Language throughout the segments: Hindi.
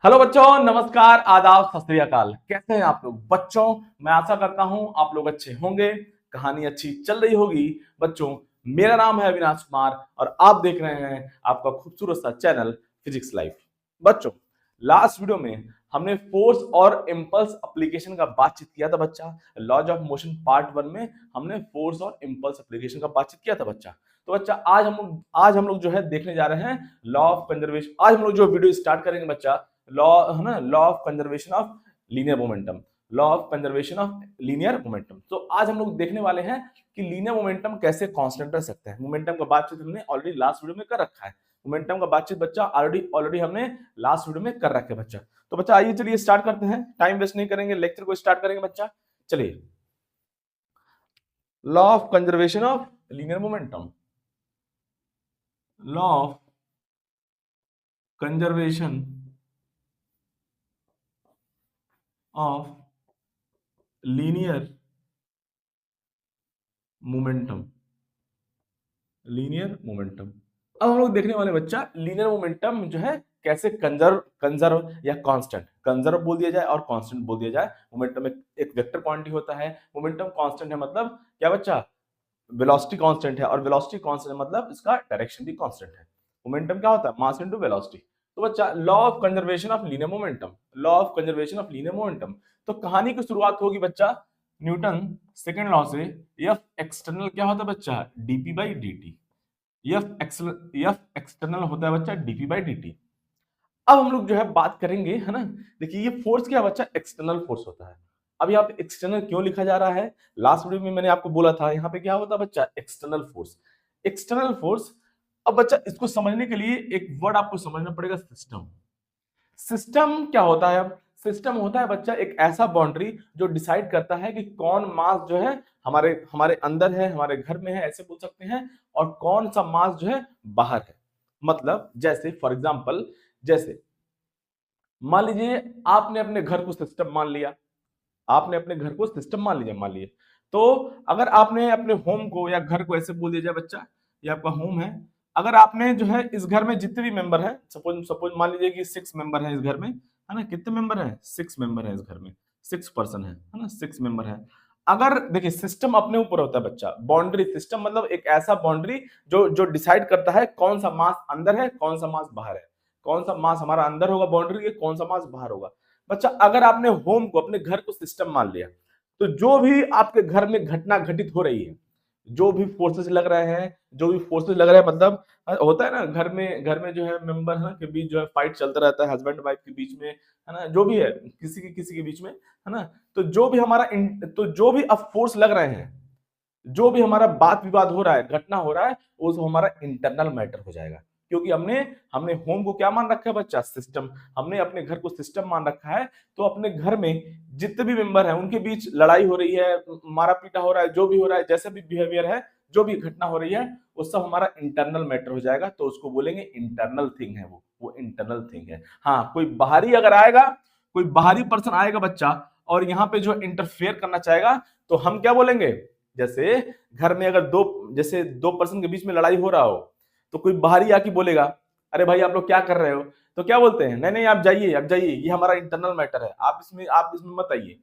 हेलो बच्चों, नमस्कार, आदाब, सत श्री अकाल। कैसे हैं आप लोग बच्चों? मैं आशा करता हूं आप लोग अच्छे होंगे, कहानी अच्छी चल रही होगी। बच्चों, मेरा नाम है अविनाश कुमार और आप देख रहे हैं आपका खूबसूरत सा चैनल फिजिक्स लाइफ। बच्चों, लास्ट वीडियो में हमने फोर्स और इम्पल्स एप्लीकेशन का बातचीत किया था बच्चा। लॉज ऑफ मोशन पार्ट 1 में हमने फोर्स और इम्पल्स एप्लीकेशन का बातचीत किया था बच्चा। तो बच्चा आज हम लोग जो है देखने जा रहे हैं लॉ ऑफ कंजर्वेशन। आज हम लोग जो वीडियो स्टार्ट करेंगे बच्चा, लॉ है ना, law of conservation of linear momentum. Law of conservation of linear momentum. तो आज हम लोग देखने वाले हैं कि लीनियर मोमेंटम कैसे कांस्टेंट रह सकते हैं। मोमेंटम का बातचीत हमने ऑलरेडी लास्ट वीडियो में कर रखा है। मोमेंटम का बातचीत बच्चा ऑलरेडी ऑलरेडी हमने लास्ट वीडियो में कर रखे बच्चा। तो बच्चा आइए चलिए स्टार्ट करते हैं, टाइम वेस्ट नहीं करेंगे, लेक्चर को स्टार्ट करेंगे बच्चा। चलिए, law of conservation of linear momentum. Law of conservation of linear momentum. Linear momentum. अब हम लोग देखने वाले बच्चा लीनियर मोमेंटम जो है कैसे कंजर्व कंजर्व या कांस्टेंट, कंजर्व बोल दिया जाए और कांस्टेंट बोल दिया जाए। मोमेंटम एक वेक्टर क्वांटिटी होता है। मोमेंटम कांस्टेंट है मतलब क्या बच्चा? वेलोसिटी कांस्टेंट है, और वेलोसिटी कांस्टेंट मतलब इसका डायरेक्शन भी कांस्टेंट है। मोमेंटम क्या होता है? Mass into velocity. तो बच्चा, law of conservation of linear momentum. Law of conservation of linear momentum. तो कहानी की शुरुआत होगी बच्चा न्यूटन सेकंड लॉ से। एफ एक्सटर्नल क्या होता है बच्चा? DP by D. F external होता है बच्चा डीपी बाई डी। अब हम लोग जो है बात करेंगे, है ना। देखिए, ये फोर्स क्या बच्चा? एक्सटर्नल फोर्स होता है। अब यहाँ पे एक्सटर्नल क्यों लिखा जा रहा है? लास्ट वीडियो में मैंने आपको बोला था यहाँ पे क्या होता है बच्चा? External force. External force. अब बच्चा इसको समझने के लिए एक वर्ड आपको समझना पड़ेगा, सिस्टम। सिस्टम क्या होता है? अब सिस्टम होता है बच्चा एक ऐसा बाउंड्री जो डिसाइड करता है कि कौन मास जो है हमारे हमारे अंदर है, हमारे घर में है, ऐसे बोल सकते हैं, और कौन सा मास जो है बाहर है। मतलब जैसे फॉर एग्जांपल, जैसे मान लीजिए आपने अपने घर को सिस्टम मान लिया। आपने अपने घर को सिस्टम मान लीजिए, मान लिए। तो अगर आपने अपने होम को या घर को ऐसे बोल दिया जाए बच्चा, ये आपका होम है। अगर आपने जो है इस घर में जितने भी मेंबर हैं, सपोज सपोज मान लीजिए कि 6 मेंबर हैं इस घर में, है ना। कितने मेंबर हैं? 6 मेंबर हैं इस घर में। 6 पर्सन है ना, 6 मेंबर हैं। अगर देखिए, सिस्टम अपने ऊपर होता है बच्चा। बाउंड्री सिस्टम मतलब एक ऐसा बाउंड्री जो जो डिसाइड करता है कौन सा मास अंदर है, कौन सा मास बाहर है, कौन सा मास हमारा अंदर होगा बाउंड्री के, कौन सा मास बाहर होगा। बच्चा, अगर आपने होम को, अपने घर को सिस्टम मान लिया, तो जो भी आपके घर में घटना घटित हो रही है, जो भी फोर्सेस लग रहे हैं, जो भी फोर्सेस लग रहे हैं, मतलब होता है ना, घर में जो है मेंबर है ना के बीच जो है फाइट चलता रहता है, हस्बैंड वाइफ के बीच में, है ना, जो भी है, किसी के बीच में, है ना। तो जो भी अब फोर्स लग रहे हैं, जो भी हमारा बात विवाद हो रहा है, घटना हो रहा है, वो सब हमारा इंटरनल मैटर हो जाएगा। क्योंकि हमने हमने होम को क्या मान रखा है बच्चा? सिस्टम। हमने अपने घर को सिस्टम मान रखा है। तो अपने घर में जितने भी मेंबर हैं उनके बीच लड़ाई हो रही है, मारा पीटा हो रहा है, जो भी हो रहा है, जैसा भी बिहेवियर है, जो भी घटना हो रही है, वो सब हमारा इंटरनल मैटर हो जाएगा। तो उसको बोलेंगे इंटरनल थिंग है, वो इंटरनल थिंग है। हाँ, कोई बाहरी अगर आएगा, कोई बाहरी पर्सन आएगा बच्चा, और यहाँ पे जो इंटरफेयर करना चाहेगा, तो हम क्या बोलेंगे? जैसे घर में अगर जैसे दो पर्सन के बीच में लड़ाई हो रहा हो, तो कोई बाहरी आके बोलेगा, अरे भाई आप लोग क्या कर रहे हो? तो क्या बोलते हैं? नहीं नहीं, आप जाइए, आप जाइए, ये हमारा इंटरनल मैटर है, आप इसमें मत आइए,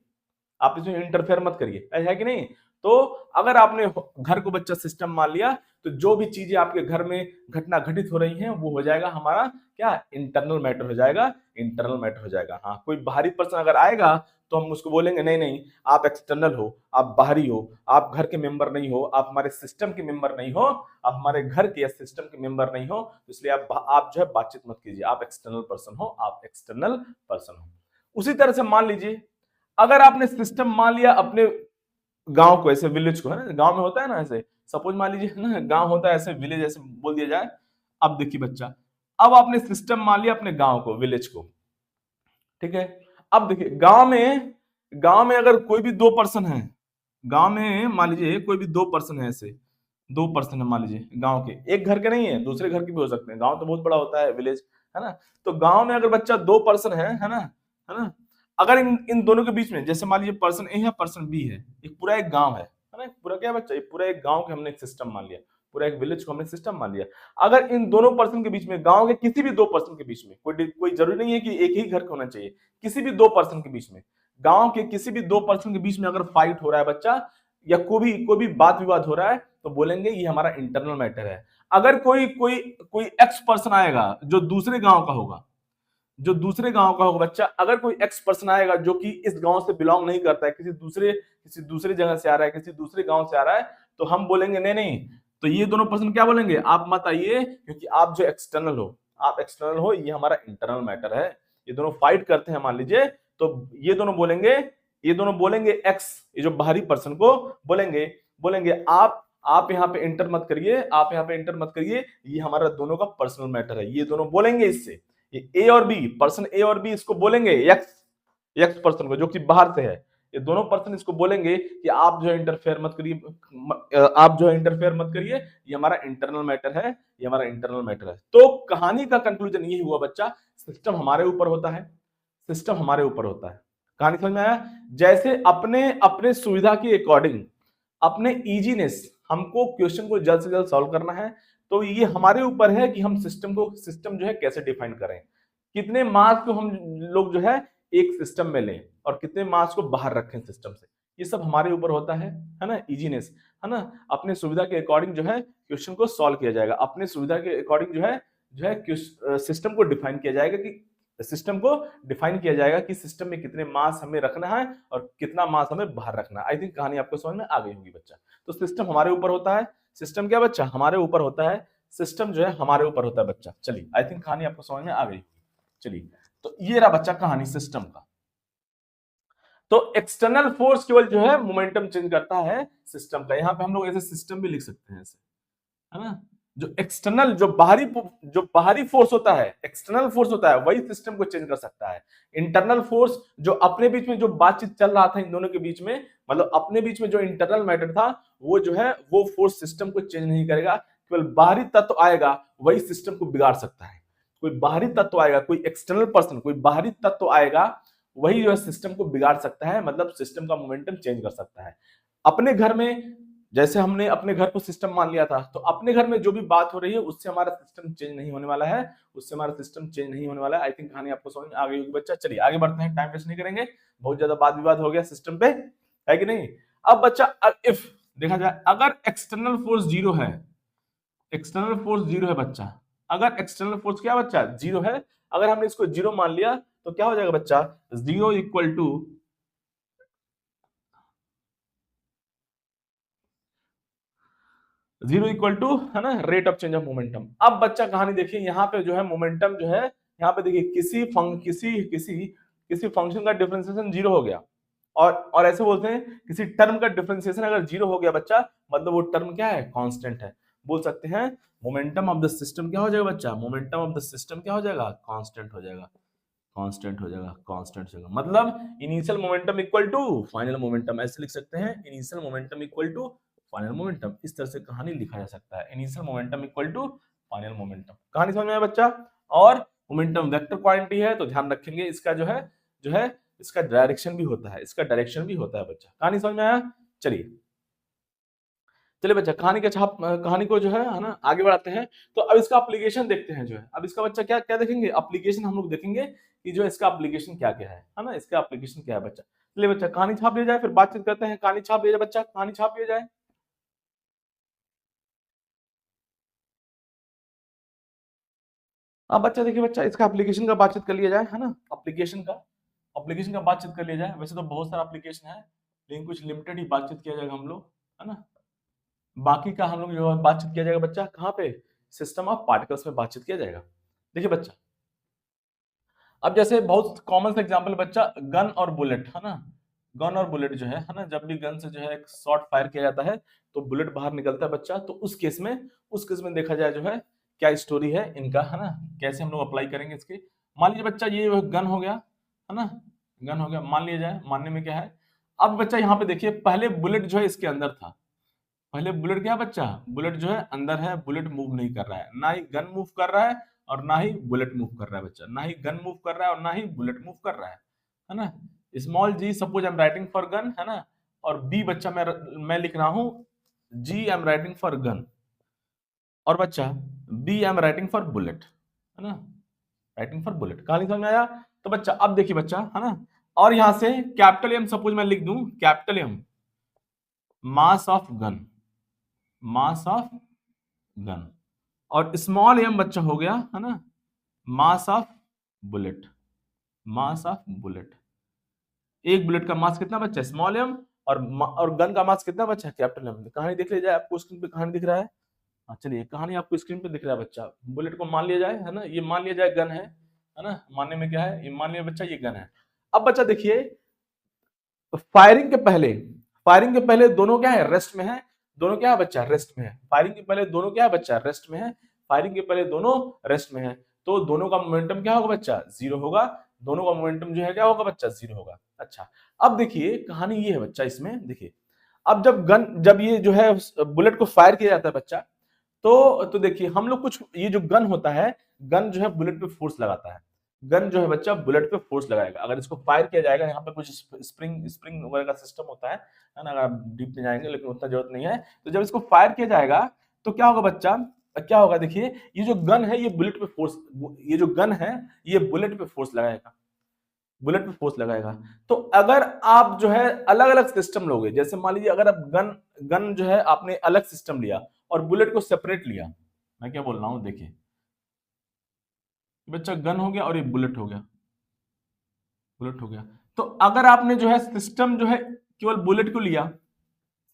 आप इसमें इंटरफेयर मत करिए, है कि नहीं। तो अगर आपने घर को बच्चा सिस्टम मान लिया, तो जो भी चीजें आपके घर में घटना घटित हो रही हैं, वो हो जाएगा हमारा क्या? इंटरनल मैटर हो जाएगा। इंटरनल मैटर हो जाएगा। हाँ, कोई बाहरी पर्सन अगर आएगा, तो हम उसको बोलेंगे नहीं नहीं, आप एक्सटर्नल हो, आप बाहरी हो, आप घर के मेंबर नहीं हो, आप हमारे सिस्टम के मेंबर नहीं हो, आप हमारे घर के या सिस्टम के मेंबर नहीं हो, तो इसलिए आप जो है बातचीत मत कीजिए, आप एक्सटर्नल पर्सन हो, आप एक्सटर्नल पर्सन हो। उसी तरह से मान लीजिए, अगर आपने सिस्टम मान लिया अपने गांव को, ऐसे विलेज को, है ना, गांव में होता है ना ऐसे, सपोज मान लीजिए ना, गांव होता है ऐसे, विलेज ऐसे बोल दिया जाए। अब देखिए बच्चा, अब आपने सिस्टम मान लिया अपने गांव को, विलेज को, ठीक है। अब देखिए, गांव में अगर कोई भी दो पर्सन है, गांव में मान लीजिए कोई भी दो पर्सन है, ऐसे दो पर्सन है मान लीजिए गांव के, एक घर के नहीं है, दूसरे घर के भी हो सकते हैं, गांव तो बहुत बड़ा होता है, विलेज, है ना। तो गांव में अगर बच्चा दो पर्सन है ना, है ना, अगर इन इन दोनों के बीच में, जैसे मान लीजिए पर्सन ए है, पर्सन बी है, एक पूरा एक गांव है ना, पूरा क्या है बच्चा, ये पूरा एक गांव के हमने एक सिस्टम मान लिया, पूरा एक विलेज को हमने सिस्टम मान लिया। अगर इन दोनों पर्सन के बीच में, गांव के किसी भी दो पर्सन के बीच में, कोई जरूरी नहीं है कि एक ही घर का होना चाहिए, किसी भी दो पर्सन के बीच में, गांव के किसी भी दो पर्सन के बीच में अगर फाइट हो रहा है बच्चा, या कोई भी बात विवाद हो रहा है, तो बोलेंगे ये हमारा इंटरनल मैटर है। अगर कोई कोई कोई एक्स पर्सन आएगा जो दूसरे गांव का होगा, जो दूसरे गांव का होगा बच्चा, अगर कोई एक्स पर्सन आएगा जो कि इस गांव से बिलोंग नहीं करता है, किसी दूसरे जगह से आ रहा है, किसी दूसरे गांव से आ रहा है, तो हम बोलेंगे नहीं नहीं, तो ये दोनों पर्सन क्या बोलेंगे, आप मत आइए, क्योंकि आप जो एक्सटर्नल हो, आप एक्सटर्नल हो, ये हमारा इंटरनल मैटर है। ये दोनों फाइट करते हैं मान लीजिए, तो ये दोनों बोलेंगे एक्स, ये जो बाहरी पर्सन को बोलेंगे बोलेंगे आप यहाँ पे एंटर मत करिए, आप यहाँ पे एंटर मत करिए, ये हमारा दोनों का पर्सनल मैटर है। ये दोनों बोलेंगे इससे, ये ए और बी, पर्सन ए और बी इसको बोलेंगे, एक्स पर्सन को जो कि बाहर से है, ये दोनों पर्सन इसको बोलेंगे कि आप जो इंटरफेयर मत करिए, ये हमारा इंटरनल मैटर है, ये हमारा इंटरनल मैटर है। तो कहानी का कंक्लूजन ये हुआ बच्चा, सिस्टम हमारे ऊपर होता है, सिस्टम हमारे ऊपर होता है। कहानी समझ में आया? जैसे अपने अपने सुविधा के अकॉर्डिंग, अपने इजीनेस, हमको क्वेश्चन को जल्द से जल्द सॉल्व करना है, तो ये हमारे ऊपर है कि हम सिस्टम जो है कैसे डिफाइन करें, कितने मार्क्स को हम लोग जो है एक सिस्टम में लें और कितने मार्क्स को बाहर रखें सिस्टम से, ये सब हमारे ऊपर होता है ना, इजीनेस, है ना। अपने सुविधा के अकॉर्डिंग जो है क्वेश्चन को सॉल्व किया जाएगा, अपने सुविधा के अकॉर्डिंग जो है सिस्टम को डिफाइन किया जाएगा कि सिस्टम में कितने मार्क्स हमें रखना है और कितना मार्क्स हमें बाहर रखना है। आई थिंक कहानी आपको समझ में आ गई होगी बच्चा। तो सिस्टम हमारे ऊपर होता है, सिस्टम क्या बच्चा, हमारे ऊपर होता है, सिस्टम जो है हमारे ऊपर होता है बच्चा। चलिए, आई थिंक कहानी आपको समझ में आ गई। चलिए, तो ये रहा बच्चा कहानी सिस्टम का। तो एक्सटर्नल फोर्स केवल जो है मोमेंटम चेंज करता है सिस्टम का। यहां पे हम लोग ऐसे सिस्टम भी लिख सकते हैं ऐसे, है ना। जो एक्सटर्नल, जो बाहरी फोर्स होता है, एक्सटर्नल फोर्स होता है, वही सिस्टम को चेंज कर सकता है। इंटरनल फोर्स, जो अपने बीच में जो बातचीत चल रहा था इन दोनों के बीच में, मतलब अपने बीच में जो इंटरनल मैटर था, वो जो है वो फोर्स सिस्टम को चेंज नहीं करेगा। केवल बाहरी तत्व आएगा, वही सिस्टम को बिगाड़ सकता है। कोई बाहरी तत्व आएगा, कोई एक्सटर्नल पर्सन, कोई बाहरी तत्व आएगा, वही जो है सिस्टम को बिगाड़ सकता है, मतलब सिस्टम का मोमेंटम चेंज कर सकता है। अपने घर में, जैसे हमने अपने घर को सिस्टम मान लिया था, तो अपने घर में जो भी बात हो रही है उससे हमारा सिस्टम चेंज नहीं होने वाला है, आई थिंक कहानी आपको समझ में आ गई होगी बच्चा। चलिए आगे बढ़ते हैं, टाइम वेस्ट नहीं करेंगे, बहुत ज्यादा वाद विवाद हो गया सिस्टम पे, है कि नहीं। अब बच्चा, इफ देखा जाए, अगर एक्सटर्नल फोर्स जीरो है, बच्चा, अगर एक्सटर्नल फोर्स क्या बच्चा, जीरो है, अगर हमने इसको जीरो मान लिया, तो क्या हो जाएगा बच्चा, जीरो इक्वल टू है ना, rate of change of momentum. अब बच्चा कहानी देखिए, यहाँ पे जो है मोमेंटम जो है, यहाँ पे देखिए किसी फंक्शन का डिफरेंशिएशन जीरो हो गया, और ऐसे बोलते हैं किसी टर्म का डिफरेंशिएशन अगर जीरो हो गया बच्चा, मतलब वो टर्म क्या है, कांस्टेंट है। बोल सकते हैं मोमेंटम ऑफ द सिस्टम क्या हो जाएगा बच्चा, मोमेंटम ऑफ द सिस्टम क्या हो जाएगा, कांस्टेंट हो जाएगा, मतलब initial momentum equal to final momentum, ऐसे लिख सकते हैं, initial momentum equal to final momentum. इस तरह से कहानी लिखा जा सकता है, initial momentum equal to final momentum. कहानी समझ में आया बच्चा। और मोमेंटम वेक्टर क्वांटिटी है, तो ध्यान रखेंगे इसका जो है इसका डायरेक्शन भी होता है, बच्चा। कहानी समझ में आया। चलिए बच्चा, कहानी को जो है ना आगे बढ़ाते हैं। तो अब इसका एप्लीकेशन देखते हैं, जो है अब इसका बच्चा क्या क्या देखेंगे, एप्लीकेशन हम लोग देखेंगे कि जो इसका एप्लीकेशन क्या क्या है ना, इसका एप्लीकेशन क्या है बच्चा। चलिए बच्चा, कहानी छाप लिया जाए, फिर बातचीत करते हैं। कहानी छाप लिया जाए बच्चा, कहानी छाप लिया जाए। अब बच्चा देखिए, बच्चा इसका एप्लीकेशन का बातचीत कर लिया जाए, है ना। एप्लीकेशन का बातचीत कर लिया जाए। वैसे तो बहुत सारा एप्लीकेशन है, लेकिन कुछ लिमिटेड ही बातचीत किया जाएगा हम लोग, है ना। बाकी का हम लोग जो है बातचीत किया जाएगा बच्चा कहाँ पे, सिस्टम ऑफ पार्टिकल्स में बातचीत किया जाएगा। देखिए बच्चा, अब जैसे बहुत कॉमन सा एग्जांपल बच्चा, गन और बुलेट, है ना। गन और बुलेट जो है ना, जब भी गन से जो है एक शॉट फायर किया जाता है, तो बुलेट बाहर निकलता है बच्चा। तो उस केस में देखा जाए जो है क्या स्टोरी है इनका, है ना, कैसे हम लोग अप्लाई करेंगे इसके। मान लीजिए बच्चा, ये गन हो गया, है ना, गन हो गया, मान लिया जाए। मानने में क्या है, अब बच्चा यहाँ पे देखिए, पहले बुलेट जो है इसके अंदर था, पहले बुलेट क्या बच्चा, बुलेट जो है अंदर है, बुलेट मूव नहीं कर रहा है, ना ही गन मूव कर रहा है और ना ही बुलेट मूव कर रहा है बच्चा, ना ही गन मूव कर रहा है और ना ही बुलेट मूव कर रहा है ना। Small G, suppose I am writing for gun, है ना, और बी बच्चा मैं लिख रहा हूं G I am writing for gun, और बच्चा B I am writing for bullet, है ना, राइटिंग फॉर बुलेट। कहानी समझ में आया? तो बच्चा अब देखिए बच्चा, है ना, और यहां से कैपिटल एम सपोज मैं लिख दूं, capital M mass of gun, mass of gun, और स्मॉल एम बच्चा हो गया, है ना, mass of bullet, mass of bullet. एक बुलेट का मास कितना बच्चा? स्मॉल एम, और गन का मास कितना बच्चा? Capital M. कहानी देख लीजिए, आपको स्क्रीन पे कहानी दिख रहा है। हाँ चलिए, कहानी आपको स्क्रीन पे दिख रहा है बच्चा। बुलेट को मान लिया जाए, है ना, ये मान लिया जाए गन है ना, मानने में क्या है, ये मान लिया बच्चा ये गन है। अब बच्चा देखिए, फायरिंग के पहले, फायरिंग के पहले दोनों क्या है? रेस्ट में है। दोनों क्या है बच्चा? रेस्ट में है। फायरिंग के पहले दोनों क्या है बच्चा? रेस्ट में है। फायरिंग के पहले दोनों रेस्ट में है, तो दोनों का मोमेंटम क्या होगा बच्चा? जीरो होगा। दोनों का मोमेंटम जो है क्या होगा बच्चा? जीरो होगा। अच्छा, अब देखिए कहानी ये है बच्चा, इसमें देखिए, अब जब ये जो है बुलेट को फायर किया जाता है बच्चा, तो देखिए हम लोग कुछ, ये जो गन होता है, गन जो है बुलेट पे फोर्स लगाता है। गन जो है बच्चा बुलेट पे फोर्स लगाएगा। अगर इसको फायर किया जाएगा, यहाँ पे कुछ स्प्रिंग स्प्रिंग वगैरह का सिस्टम होता है ना, अगर आप डीप में जाएंगे, लेकिन उतना जरूरत नहीं है। तो जब इसको फायर किया जाएगा तो क्या होगा बच्चा? क्या होगा? देखिए, ये जो गन है ये बुलेट पे फोर्स, ये जो गन है ये बुलेट पे फोर्स लगाएगा, बुलेट पे फोर्स लगाएगा। तो अगर आप जो है अलग अलग सिस्टम लोगे, जैसे मान लीजिए अगर आप गन गन जो है आपने अलग सिस्टम लिया और बुलेट को सेपरेट लिया, मैं क्या बोल रहा हूं देखिए बच्चा, गन हो गया और ये बुलेट हो गया, बुलेट हो गया। तो अगर आपने जो है सिस्टम जो है केवल बुलेट को लिया,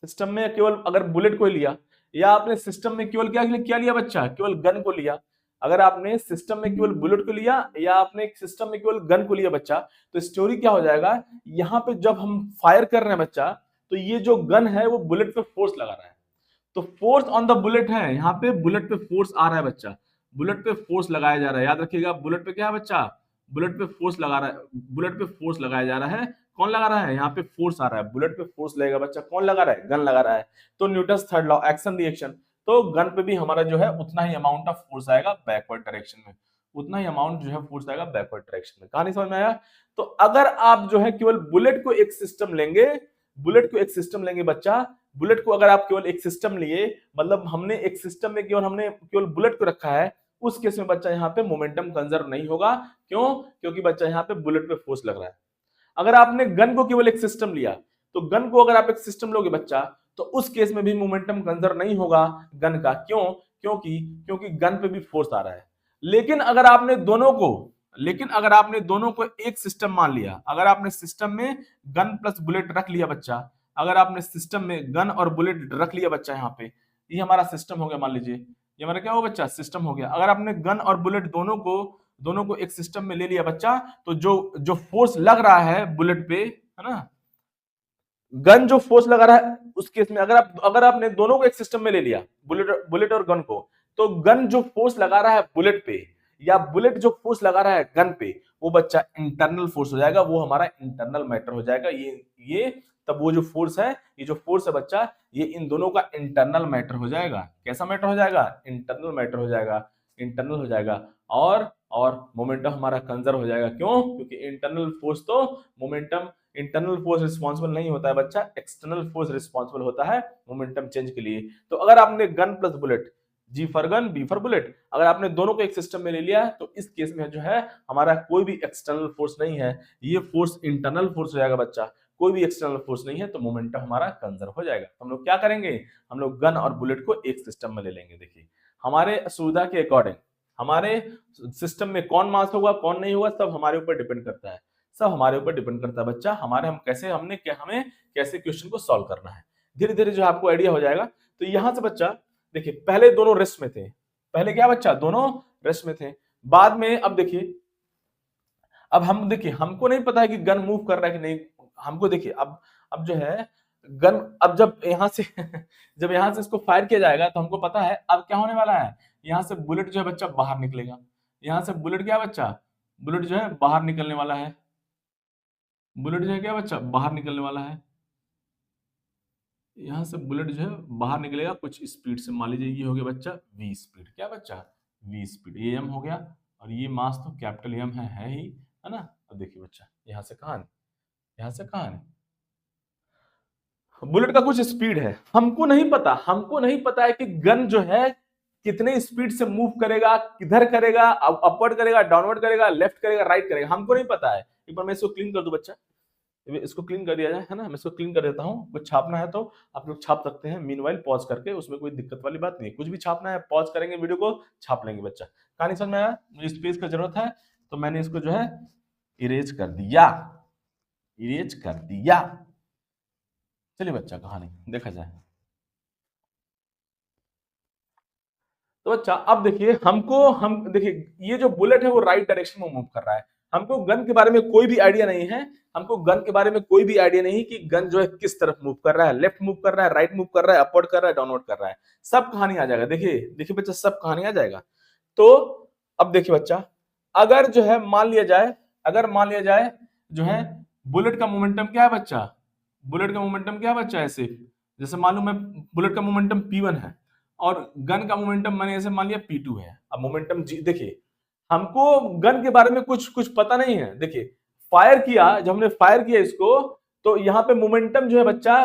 सिस्टम में केवल अगर बुलेट को लिया, या आपने सिस्टम में केवल क्या लिया बच्चा? केवल गन को लिया। अगर आपने सिस्टम में केवल बुलेट को लिया या आपने सिस्टम में केवल गन को लिया बच्चा, तो स्टोरी क्या हो जाएगा? यहाँ पे जब हम फायर कर रहे हैं बच्चा, तो ये जो गन है वो बुलेट पे फोर्स लगा रहा है, तो फोर्स ऑन द बुलेट है, यहाँ पे बुलेट पे फोर्स आ रहा है बच्चा, बुलेट पे फोर्स लगाया जा रहा है। याद रखिएगा, बुलेट पे क्या है बच्चा? बुलेट पे फोर्स लगा रहा है, बुलेट पे फोर्स लगाया जा रहा है। कौन लगा रहा है? यहाँ पे फोर्स आ रहा है, बुलेट पे फोर्स लगेगा बच्चा। कौन लगा रहा है? गन लगा रहा है। तो Newton's third law, action reaction, तो गन पे भी हमारा जो है उतना ही अमाउंट ऑफ फोर्स आएगा बैकवर्ड डायरेक्शन में, उतना ही अमाउंट जो है फोर्स आएगा बैकवर्ड डायरेक्शन में। कहानी समझ में आया? तो अगर आप जो है केवल बुलेट को एक सिस्टम लेंगे, बुलेट को एक सिस्टम लेंगे बच्चा, बुलेट को अगर आप केवल एक सिस्टम लिए, मतलब हमने एक सिस्टम में हमने केवल बुलेट को रखा है, उस केस में बच्चा यहाँ पे मोमेंटम कंजर्व नहीं होगा। क्यों? क्योंकि बच्चा यहाँ पे बुलेट पे फोर्स लग रहा है। अगर आपने गन को केवल एक सिस्टम लिया, तो गन को अगर आप एक सिस्टम लोगे बच्चा, तो उस केस में भी मोमेंटम कंजर्व नहीं होगा गन का। क्यों? क्योंकि गन पे भी फोर्स आ रहा है। लेकिन अगर आपने दोनों को एक सिस्टम मान लिया, अगर आपने सिस्टम में गन प्लस बुलेट रख लिया बच्चा, अगर आपने सिस्टम में गन और बुलेट रख लिया बच्चा, यहाँ पे ये हमारा सिस्टम हो गया, मान लीजिए ये हमारा क्या हो बच्चा? सिस्टम हो गया। अगर आपने गन और बुलेट दोनों को एक सिस्टम में ले लिया बच्चा, तो जो जो फोर्स लग रहा है बुलेट पे, है ना, गन जो फोर्स लगा रहा है, उस केस में अगर आपने दोनों को एक सिस्टम में ले लिया, बुलेट और गन को, तो गन जो फोर्स लगा रहा है बुलेट पे, या बुलेट जो फोर्स लगा रहा है गन पे, वो बच्चा इंटरनल फोर्स हो जाएगा, वो हमारा इंटरनल मैटर हो जाएगा। ये तब वो जो फोर्स है, ये जो फोर्स है बच्चा, ये इन दोनों का इंटरनल मैटर हो जाएगा। कैसा मैटर हो जाएगा? इंटरनल मैटर हो जाएगा, इंटरनल हो जाएगा। और मोमेंटम हमारा कंजर्व हो जाएगा। क्यों? क्योंकि इंटरनल फोर्स तो मोमेंटम, इंटरनल फोर्स रिस्पॉन्सिबल नहीं होता है बच्चा, एक्सटर्नल फोर्स रिस्पॉन्सिबल होता है मोमेंटम चेंज के लिए। तो अगर आपने gun plus bullet, G for gun B for bullet, अगर आपने दोनों को एक सिस्टम में ले लिया, तो इस केस में जो है हमारा कोई भी एक्सटर्नल फोर्स नहीं है, ये फोर्स इंटरनल फोर्स हो जाएगा बच्चा, कोई भी एक्सटर्नल फोर्स नहीं है, तो मोमेंटम हमारा कंजर्व हो जाएगा। हम लोग क्या करेंगे? हम लोग गन और बुलेट को एक सिस्टम में ले लेंगे। देखिए, हमारे सुविधा के अकॉर्डिंग हमारे सिस्टम में कौन मास होगा कौन नहीं होगा, सब हमारे ऊपर डिपेंड करता है, सब हमारे ऊपर डिपेंड करता है बच्चा। हमें कैसे क्वेश्चन को सॉल्व करना है, धीरे धीरे जो आपको आइडिया हो जाएगा। तो यहां से बच्चा देखिए, पहले दोनों रेस्ट में थे, पहले क्या बच्चा? दोनों रेस्ट में थे। बाद में अब देखिए, अब हम देखिए, हमको नहीं पता है कि गन मूव कर रहा है कि नहीं, हमको देखिए अब जो है गन, अब जब यहां से जब यहां से इसको फायर किया जाएगा, तो हमको पता है अब क्या होने वाला है। यहाँ से बुलेट जो है बच्चा बाहर निकलेगा, यहाँ से बुलेट क्या बच्चा? बुलेट जो है बाहर निकलने वाला है, बुलेट जो है क्या बच्चा? बाहर निकलने वाला है। यहाँ से बुलेट जो है बाहर निकलेगा कुछ स्पीड से, मान लीजिए ये हो गया बच्चा v स्पीड, क्या बच्चा? v स्पीड, ये m हो गया, और ये मास तो कैपिटल M है ही, है ना। अब देखिए बच्चा, यहाँ से कहाँ है, यहाँ से कहाँ है, बुलेट का कुछ स्पीड है, हमको नहीं पता है कि गन जो है कितने स्पीड से मूव करेगा, किधर करेगा, अपवर्ड करेगा, डाउनवर्ड करेगा, लेफ्ट करेगा, राइट करेगा, हमको नहीं पता है। एक बार मैं इसको क्लीन कर दूं बच्चा, इसको क्लीन कर दिया जाए, है ना, मैं इसको क्लीन कर देता हूँ। कुछ छापना है तो आप लोग छाप सकते हैं, मीनवाइल पॉज करके, उसमें कोई दिक्कत वाली बात नहीं है। कुछ भी छापना है पॉज करेंगे वीडियो को, छाप लेंगे बच्चा। कहानी समझ में आया? मुझे स्पेस का जरूरत है तो मैंने इसको जो है इरेज कर दिया, इरेज कर दिया। चलिए बच्चा कहानी देखा जाए। तो बच्चा अब देखिए, हम देखिए ये जो बुलेट है वो राइट डायरेक्शन में मूव कर रहा है। हमको गन के बारे में कोई भी आइडिया नहीं है, हमको गन के बारे में कोई भी आइडिया नहीं कि गन जो है किस तरफ मूव कर रहा है, लेफ्ट मूव कर रहा है, राइट मूव कर रहा है, अपवर्ड कर रहा है, डाउनवर्ड कर रहा है। सब कहानी आ जाएगा। देखिए देखिए बच्चा, सब कहानी आ जाएगा। तो अब देखिए बच्चा, अगर जो है मान लिया जाए, अगर मान लिया जाए जो है बुलेट का मोमेंटम क्या है बच्चा, बुलेट का मोमेंटम क्या है बच्चा, ऐसे जैसे मालूम है बुलेट का मोमेंटम P1 है और गन का मोमेंटम मैंने ऐसे मान लिया P2 है। अब मोमेंटम देखिए, हमको गन के बारे में कुछ कुछ पता नहीं है। देखिए फायर किया, जब हमने फायर किया इसको, तो यहाँ पे मोमेंटम जो है बच्चा,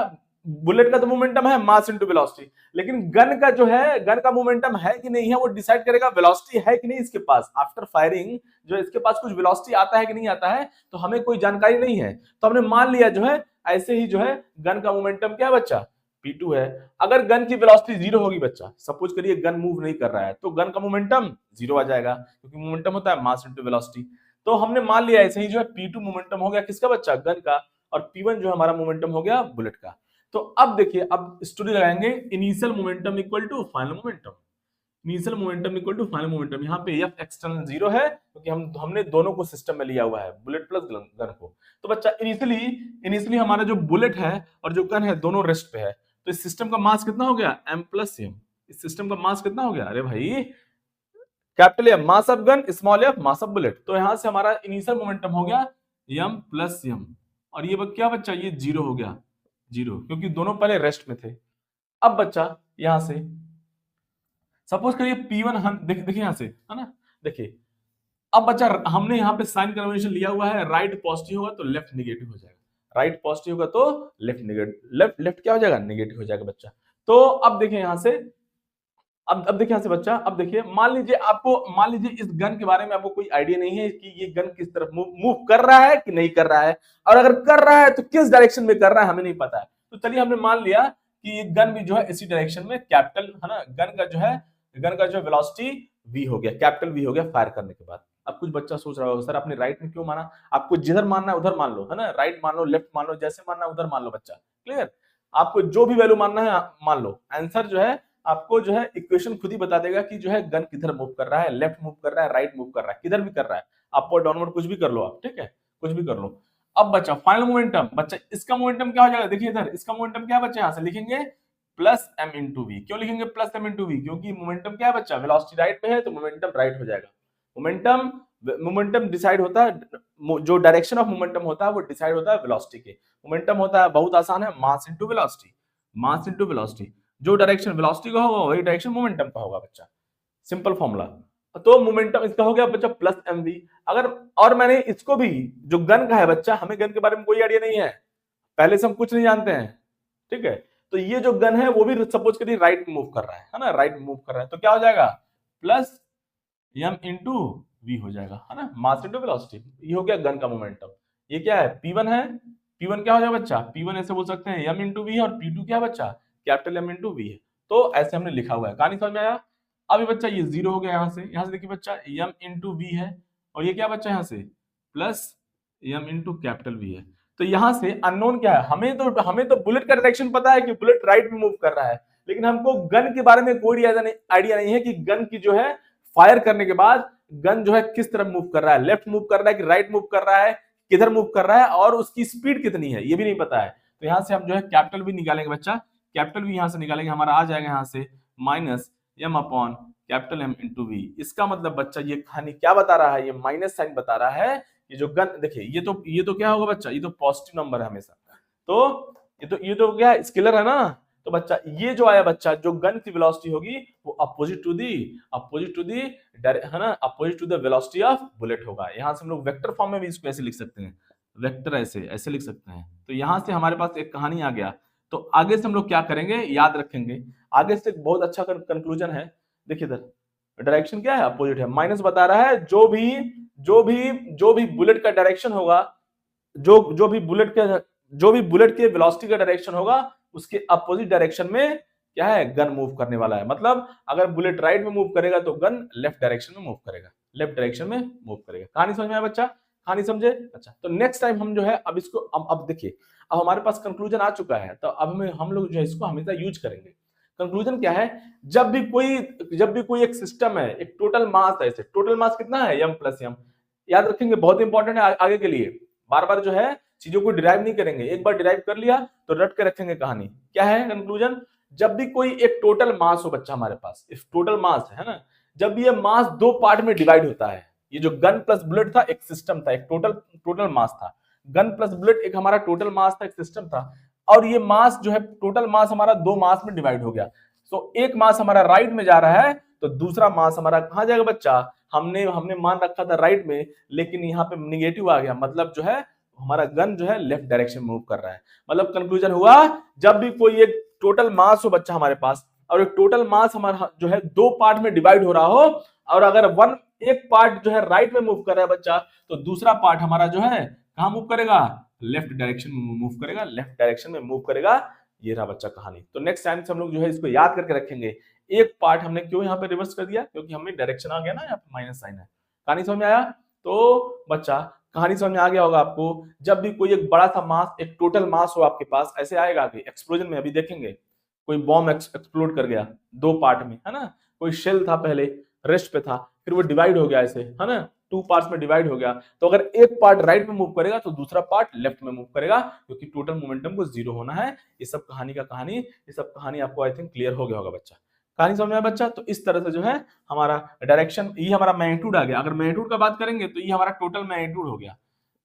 बुलेट का तो मोमेंटम है मास इनटू वेलोसिटी, लेकिन गन का जो है, गन का मोमेंटम है कि नहीं है वो डिसाइड करेगा वेलोसिटी है कि नहीं इसके पास। आफ्टर फायरिंग जो इसके पास कुछ वेलोसिटी आता है कि नहीं आता है, तो हमें कोई जानकारी नहीं है। तो हमने मान लिया जो है ऐसे ही जो है गन का मोमेंटम क्या है बच्चा, P2 है। अगर गन की वेलोसिटी जीरो होगी बच्चा, सपोज करिए गन मूव नहीं कर रहा है, तो गन का मोमेंटम जीरो आ जाएगा, क्योंकि मोमेंटम होता है मास इनटू वेलोसिटी। तो हमने मान लिया ऐसे ही जो है P2 मोमेंटम हो गया किसका बच्चा, गन का, और P1 जो हमारा मोमेंटम हो गया बुलेट का। तो अब देखिए, अब स्टोरी लगाएंगे, initial momentum equal to final momentum, initial momentum equal to final momentum. यहाँ पे एफ एक्सटर्नल जीरो है क्योंकि हमने दोनों को सिस्टम में लिया हुआ है, बुलेट प्लस गन को। तो बच्चा इनिशियली हमारा जो बुलेट है और जो गन है दोनों रेस्ट पे है, तो इस सिस्टम का मास कितना हो गया, m प्लस m। इस सिस्टम का मास कितना हो गया, अरे भाई capital M mass of gun, small f mass of bullet. तो यहां से हमारा इनिशियल मोमेंटम हो गया m प्लस m, और ये क्या बच्चा, ये जीरो हो गया, जीरो, क्योंकि दोनों पहले रेस्ट में थे। अब बच्चा यहां से सपोज करिए P1 हम देखिए यहां से, है ना, देखिए अब बच्चा हमने यहाँ पे साइन कन्वेंशन लिया हुआ है, राइट पॉजिटिव होगा तो लेफ्ट नेगेटिव हो जाएगा, राइट पॉजिटिव होगा तो लेफ्ट नेगेटिव, लेफ्ट क्या हो जाएगा, नेगेटिव हो जाएगा बच्चा। तो अब देखिए यहाँ से, अब देखिए यहाँ से बच्चा, अब देखिए मान लीजिए इस गन के बारे में आपको कोई आइडिया नहीं है कि ये गन किस तरफ मूव कर रहा है कि नहीं कर रहा है, और अगर कर रहा है तो किस डायरेक्शन में कर रहा है हमें नहीं पता है। तो चलिए हमने मान लिया कि ये गन भी जो है इसी डायरेक्शन में, कैपिटल है ना, गन का जो वेलोसिटी v हो गया, कैपिटल V हो गया फायर करने के बाद। अब कुछ बच्चा सोच रहा होगा सर आपने राइट में क्यों माना, आपको जिधर मानना है उधर मान लो, है ना, राइट मान लो, लेफ्ट मान लो, जैसे मानना है उधर मान लो बच्चा, क्लियर। आपको जो भी वैल्यू मानना है मान लो, आंसर जो है आपको जो है इक्वेशन खुद ही बता देगा कि जो है गन किधर मूव कर रहा है, लेफ्ट मूव कर रहा है, राइट मूव कर रहा है, किधर भी कर रहा है, अपवर्ड डाउनवर्ड कुछ भी कर लो आप, ठीक है, कुछ भी कर लो। अब बच्चा फाइनल मोमेंटम, बच्चा इसका मोमेंटम क्या हो जाएगा, देखिए इधर इसका मोमेंटम क्या बच्चा, यहां से लिखेंगे प्लस m इंटू वी। क्यों लिखेंगे प्लस m इंटू वी, क्योंकि मोमेंटम क्या है बच्चा, वेलोसिटी राइट पे है तो मोमेंटम राइट हो जाएगा। मोमेंटम डिसाइड होता है, जो डायरेक्शन ऑफ मोमेंटम होता है वो डिसाइड होता है वेलोसिटी के। मोमेंटम होता है बहुत आसान है, mass into velocity, mass into velocity. जो डायरेक्शन वेलोसिटी का होगा वही डायरेक्शन मोमेंटम का होगा बच्चा, सिंपल फॉर्मूला। तो मोमेंटम इसका हो गया बच्चा प्लस mv। अगर और मैंने इसको भी, जो गन का है बच्चा, हमें गन के बारे में कोई आइडिया नहीं है, पहले से हम कुछ नहीं जानते हैं, ठीक है। तो ये जो गन है वो भी सपोज करिए राइट मूव कर रहा है ना, राइट मूव कर रहा है, तो क्या हो जाएगा प्लस m इंटू वी हो जाएगा, है ना, मास इंटू वेलोसिटी। ये हो गया गन का मोमेंटम। ये क्या है, P1 है, P1 क्या हो जाएगा बच्चा, P1 ऐसे बोल सकते हैं m इंटू वी है, और P2 क्या बच्चा, कैपिटल M इंटू वी है। तो ऐसे हमने लिखा हुआ है, कहानी समझ में आया। अभी बच्चा ये जीरो हो गया, यहाँ से देखिए बच्चा m इंटू वी है, और ये क्या बच्चा यहाँ से plus m into capital we है। तो यहाँ से अननोन क्या है, हमें तो बुलेट का डायरेक्शन पता है कि बुलेट राइट में मूव कर रहा है, लेकिन हमको गन के बारे में कोई आइडिया नहीं है कि गन की जो है फायर करने के बाद गन जो है किस तरफ मूव कर रहा है, लेफ्ट मूव कर रहा है कि राइट मूव कर रहा है, किधर मूव कर रहा है, और उसकी स्पीड कितनी है ये भी नहीं पता है। तो यहाँ से हम जो है कैपिटल वी निकालेंगे बच्चा, कैपिटल वी यहाँ से निकालेंगे, हमारा आ जाएगा यहाँ से minus m upon capital M into V. इसका मतलब बच्चा ये कहानी क्या बता रहा है, ये माइनस साइन बता रहा है। ये जो गन देखिए, ये तो क्या होगा बच्चा, ये तो पॉजिटिव नंबर है हमेशा, तो ये तो क्या स्केलर है ना। तो बच्चा ये जो आया बच्चा, जो गन की वेलोसिटी होगी वो अपोजिट टू दी है ना, opposite to the velocity of bullet होगा। यहाँ से हम लोग वेक्टर फॉर्म में भी इसको ऐसे लिख सकते हैं, वेक्टर ऐसे लिख सकते हैं। तो यहाँ से हमारे पास एक कहानी आ गया। तो आगे से हम लोग क्या करेंगे, याद रखेंगे, आगे से बहुत अच्छा कंक्लूजन है। देखिए इधर डायरेक्शन क्या है, अपोजिट है, माइनस बता रहा है जो भी बुलेट का डायरेक्शन होगा, जो भी बुलेट के वेलोसिटी का डायरेक्शन होगा उसके अपोजिट डायरेक्शन में क्या है, गन मूव करने वाला है। मतलब अगर बुलेट राइट में मूव करेगा तो गन लेफ्ट डायरेक्शन में मूव करेगा, लेफ्ट डायरेक्शन में मूव करेगा। कहानी समझ में आया बच्चा, कहानी समझे? अच्छा, तो नेक्स्ट टाइम हम जो है अब इसको अब देखिए, अब हमारे पास कंक्लूजन आ चुका है, तो अब हम लोग जो है इसको हमेशा यूज करेंगे। कंक्लूजन क्या है, जब भी कोई एक सिस्टम है, एक टोटल मास है, टोटल मास कितना है, m प्लस m, याद रखेंगे, बहुत इंपॉर्टेंट है आगे के लिए। बार बार जो है चीजों को डिराइव नहीं करेंगे, एक बार डिराइव कर लिया तो रट के रखेंगे कहानी। क्या है कंक्लूजन, जब भी कोई एक टोटल मास हो बच्चा हमारे पास, इफ टोटल मास है ना, जब ये मास दो पार्ट में डिवाइड होता है, ये जो गन प्लस बुलेट था एक सिस्टम था, एक टोटल मास था, गन प्लस बुलेट एक हमारा टोटल मास था, एक सिस्टम था, और ये मास जो है टोटल मास हमारा दो मास में डिवाइड हो गया। तो एक मास हमारा राइट में जा रहा है तो दूसरा मास हमारा कहां जाएगा बच्चा, हमने हमने मान रखा था राइट में, लेकिन यहाँ पे निगेटिव आ गया, मतलब जो है हमारा गन जो है लेफ्ट डायरेक्शन में मूव कर रहा है। मतलब कंक्लूजन हुआ, जब भी कोई एक टोटल मास हो बच्चा हमारे पास, और एक टोटल मास हमारा जो है दो पार्ट में डिवाइड हो रहा हो, और अगर एक पार्ट जो है राइट में मूव कर रहा है बच्चा, तो दूसरा पार्ट हमारा जो है कहां मूव करेगा, लेफ्ट डायरेक्शन में मूव करेगा, लेफ्ट डायरेक्शन में मूव करेगा। ये रहा बच्चा कहानी। तो नेक्स्ट टाइम से हम लोग जो है इसको याद करके रखेंगे। एक पार्ट हमने क्यों यहाँ पे रिवर्स कर दिया, क्योंकि हमने डायरेक्शन आ गया ना, यहाँ पे माइनस साइन है। कहानी समझ में आया? तो बच्चा कहानी समझ में आ गया होगा आपको। जब भी कोई एक बड़ा सा मास, एक टोटल मास हो आपके पास, ऐसे आएगा आगे एक्सप्लोजन में, अभी देखेंगे कोई बॉम्ब एक्सप्लोड कर गया दो पार्ट में, है ना, कोई शेल था पहले, रेस्ट पे था, फिर वो डिवाइड हो गया ऐसे, है ना, टू पार्ट्स में डिवाइड हो गया। तो अगर एक पार्ट राइट में मूव करेगा तो दूसरा पार्ट लेफ्ट में मूव करेगा, क्योंकि टोटल मोमेंटम को जीरो होना है। ये सब कहानी ये सब कहानी आपको आई थिंक क्लियर हो गया होगा बच्चा। कहानी समझ में आया बच्चा? तो इस तरह से जो है हमारा डायरेक्शन, ये हमारा मैग्नीट्यूड आ गया। अगर मैग्नीट्यूड का बात करेंगे तो ये हमारा टोटल मैग्नीट्यूड हो गया,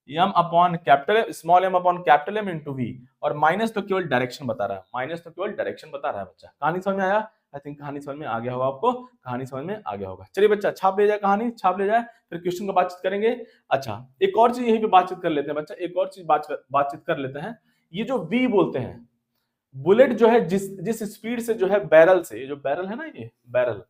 m upon capital small m upon capital M into v, और माइनस तो केवल डायरेक्शन बता रहा है, माइनस तो केवल डायरेक्शन बता रहा है बच्चा। कहानी समझ में आया? आई थिंक कहानी समझ में आ गया होगा आपको, कहानी समझ में आ गया होगा। चलिए बच्चा छाप ले जाए, कहानी छाप ले जाए, फिर क्वेश्चन का बातचीत करेंगे। अच्छा, एक और चीज यहीं पे बातचीत कर लेते हैं बच्चा, एक और चीज बातचीत कर लेते हैं। ये जो v बोलते हैं, बुलेट जो है जिस स्पीड से जो है बैरल से, ये जो बैरल है ना, ये बैरल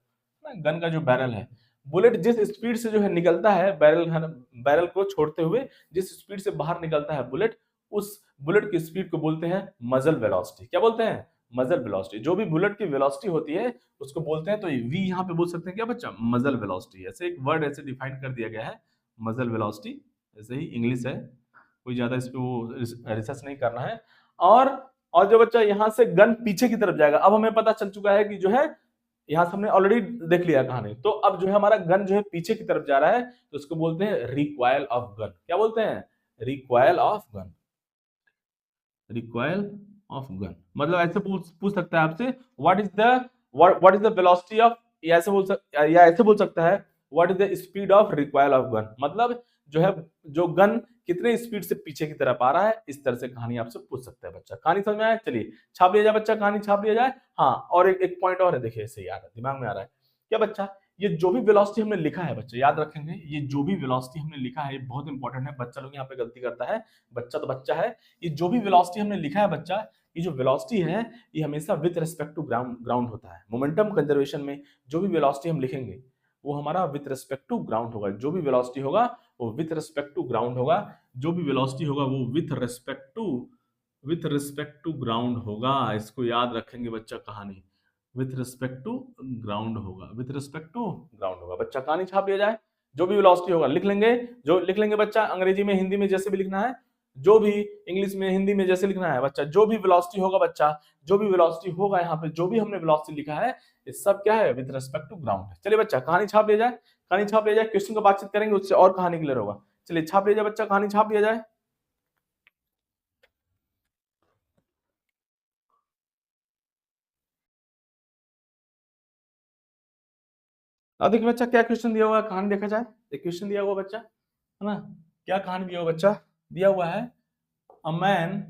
ना, गन का जो बैरल है, बुलेट जिस स्पीड से जो है निकलता है, बैरल को छोड़ते हुए जिस स्पीड से बाहर निकलता है बुलेट, उस बुलेट की स्पीड को बोलते हैं मजल वेलोसिटी। क्या बोलते हैं? मजल वेलोसिटी। जो भी बुलेट की वेलोसिटी होती है उसको बोलते हैं, तो वी यहाँ पे बोल सकते हैं क्या बच्चा, मजल वेलोसिटी। ऐसे एक वर्ड ऐसे डिफाइन कर दिया गया है, मजल वेलोसिटी। ऐसे ही इंग्लिश है, कोई ज्यादा इस पे वो रिसर्च नहीं करना है। और और जो बच्चा यहाँ से गन पीछे की तरफ जाएगा, अब हमें पता चल चुका है कि जो है यहाँ से हमने ऑलरेडी देख लिया कहानी, तो अब जो है हमारा गन जो है पीछे की तरफ जा रहा है, तो उसको बोलते हैं रिक्वायल ऑफ गन। क्या बोलते हैं? Recoil of gun, recoil of gun. मतलब ऐसे पूछ सकता है आपसे, what is the velocity of, या ऐसे बोल सकता है what is the speed of recoil of gun. मतलब जो है जो गन कितने स्पीड से पीछे की तरफ आ रहा है, इस तरह से कहानी आपसे पूछ सकता है बच्चा। कहानी समझ में आया? चलिए छाप लिया जाए बच्चा, कहानी छाप लिया जाए। हाँ, और एक पॉइंट और है, देखिए ऐसे याद दिमाग में आ रहा है क्या बच्चा, ये जो भी वेलोसिटी हमने लिखा है बच्चा, याद रखेंगे, ये जो भी वेलोसिटी हमने लिखा है ये बहुत इंपॉर्टेंट है। बच्चा लोग यहाँ पे गलती करता है, बच्चा तो बच्चा है, ये जो भी वेलोसिटी हमने लिखा है बच्चा, ये जो वेलोसिटी है ये हमेशा विद रिस्पेक्ट टू ग्राउंड होता है। मोमेंटम कंजर्वेशन में जो भी वेलोसिटी हम लिखेंगे वो हमारा विद रिस्पेक्ट टू ग्राउंड होगा। जो भी वेलोसिटी होगा वो विद रिस्पेक्ट टू ग्राउंड होगा, जो भी वेलोसिटी होगा वो विथ रिस्पेक्ट टू ग्राउंड होगा। इसको याद रखेंगे बच्चा, कहानी विथ रिस्पेक्ट टू ग्राउंड होगा, विथ रिस्पेक्ट टू ग्राउंड होगा। बच्चा कहानी छाप लिया जाए, जो भी वेलोसिटी होगा लिख लेंगे, जो लिख लेंगे बच्चा, अंग्रेजी में हिंदी में जैसे भी लिखना है, जो भी इंग्लिश में हिंदी में जैसे लिखना है बच्चा, जो भी वेलोसिटी होगा बच्चा, जो भी वेलोसिटी होगा यहाँ पे, जो भी हमने वेलोसिटी लिखा है ये सब क्या है, विद रिस्पेक्ट टू ग्राउंड है। चलिए बच्चा कहानी छाप लिया जाए, कहानी छाप लिया जाए, क्वेश्चन का बातचीत करेंगे उससे और कहानी क्लियर होगा। चलिए छाप लिया जाए बच्चा, कहानी छाप लिया जाए। अब देखिए बच्चा क्या क्वेश्चन दिया हुआ है, कहानी देखा जाए। एक क्वेश्चन दिया हुआ बच्चा, है ना, क्या कहानी दिया हुआ बच्चा, दिया हुआ है अ मैन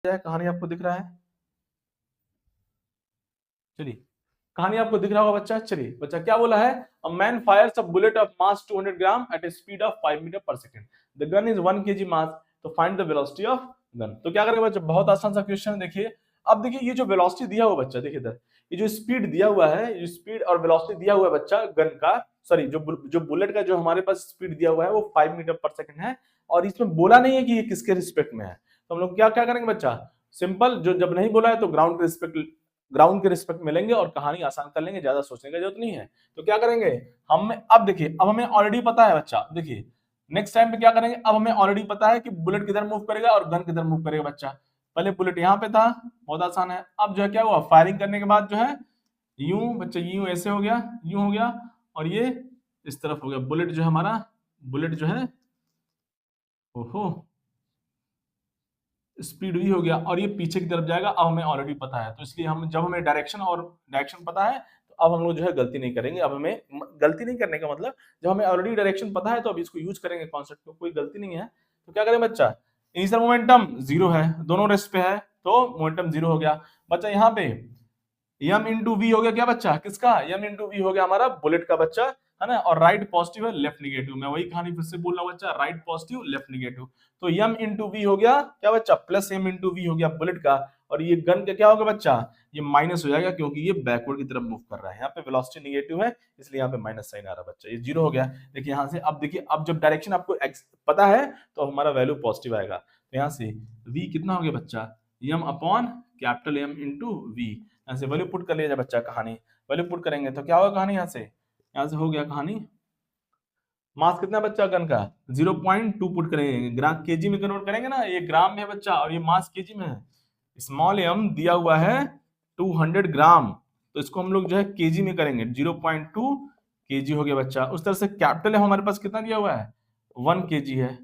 कहानी आपको दिख रहा है? चलिए कहानी आपको दिख रहा होगा बच्चा। चलिए बच्चा क्या बोला है, a man fires a bullet of mass 200 gram at a speed of 5 metre per second, the gun is 1 KG mass, तो find the velocity of gun. तो क्या करेंगे बच्चा, बहुत आसान सा क्वेश्चन है। देखिए अब देखिए ये जो वेलोसिटी दिया हुआ बच्चा, देखिए इधर ये जो स्पीड दिया हुआ है, ये स्पीड और वेलोसिटी दिया हुआ है बच्चा गन का, सॉरी जो बुलेट का जो हमारे पास स्पीड दिया हुआ है वो 5 मीटर पर सेकंड है, और इसमें बोला नहीं है कि ये किसके रिस्पेक्ट में है। तो हम लोग क्या क्या करेंगे बच्चा, सिंपल, जो जब नहीं बोला है तो ग्राउंड के रिस्पेक्ट में लेंगे और कहानी आसान कर लेंगे, ज्यादा सोचने की जरूरत नहीं है। तो क्या करेंगे हम, अब देखिए अब हमें ऑलरेडी पता है बच्चा, देखिए नेक्स्ट टाइम पे क्या करेंगे, अब हमें ऑलरेडी पता है कि बुलेट किधर मूव करेगा और गन किधर मूव करेगा बच्चा। पहले बुलेट यहाँ पे था, बहुत आसान है। अब जो है क्या हुआ, फायरिंग करने के बाद जो है यूं बच्चा, यूं ऐसे हो गया, यूं हो गया, और ये इस तरफ हो गया। बुलेट जो है हमारा, बुलेट जो है ओहो स्पीड भी हो गया, और ये पीछे की तरफ जाएगा, अब हमें ऑलरेडी पता है। तो इसलिए हम, जब हमें डायरेक्शन पता है तो अब हम लोग जो है गलती नहीं करेंगे। अब हमें गलती नहीं करने का मतलब, जब हमें ऑलरेडी डायरेक्शन पता है तो अब इसको यूज करेंगे कॉन्सेप्ट को, कोई गलती नहीं है। तो क्या करें बच्चा, इनिशियल मोमेंटम जीरो है, दोनों रेस्ट पे है, तो मोमेंटम जीरो हो गया बच्चा। यहाँ पे m इंटू वी हो गया क्या बच्चा, किसका, m इंटू वी हो गया हमारा बुलेट का बच्चा, है ना। और राइट पॉजिटिव है, लेफ्ट निगेटिव, मैं वही कहानी फिर से बोल रहा हूँ बच्चा, राइट पॉजिटिव लेफ्ट निगेटिव। तो m इंटू वी हो गया क्या बच्चा, प्लस m इंटू वी हो गया बुलेट का, और ये गन का क्या होगा बच्चा, ये माइनस हो जाएगा, क्योंकि ये बैकवर्ड की तरफ मूव कर रहा है। यहाँ पे वेलोसिटी निगेटिव है, इसलिए यहाँ पे माइनस साइन आ रहा है बच्चा, ये जीरो हो गया। देखिए यहाँ से, अब देखिए अब जब डायरेक्शन आपको पता है तो हमारा वैल्यू पॉजिटिव आएगा। तो यहाँ से v कितना हो गया बच्चा, m upon capital M into V. यहाँ से वैल्यू पुट कर लिया जाए बच्चा, कहानी वैल्यू पुट करेंगे तो क्या होगा कहानी, यहाँ से हो गया कहानी। मास कितना बच्चा गन का, 0.2 पुट करेंगे, ग्राम केजी में कन्वर्ट करेंगे ना, ये ग्राम में है बच्चा और ये मास केजी में है। स्मॉल m दिया हुआ है 200 ग्राम, तो इसको हम लोग जो है केजी में करेंगे, 0.2 केजी हो गया बच्चा। उस तरह से कैपिटल है हमारे पास कितना दिया हुआ है, 1 केजी है,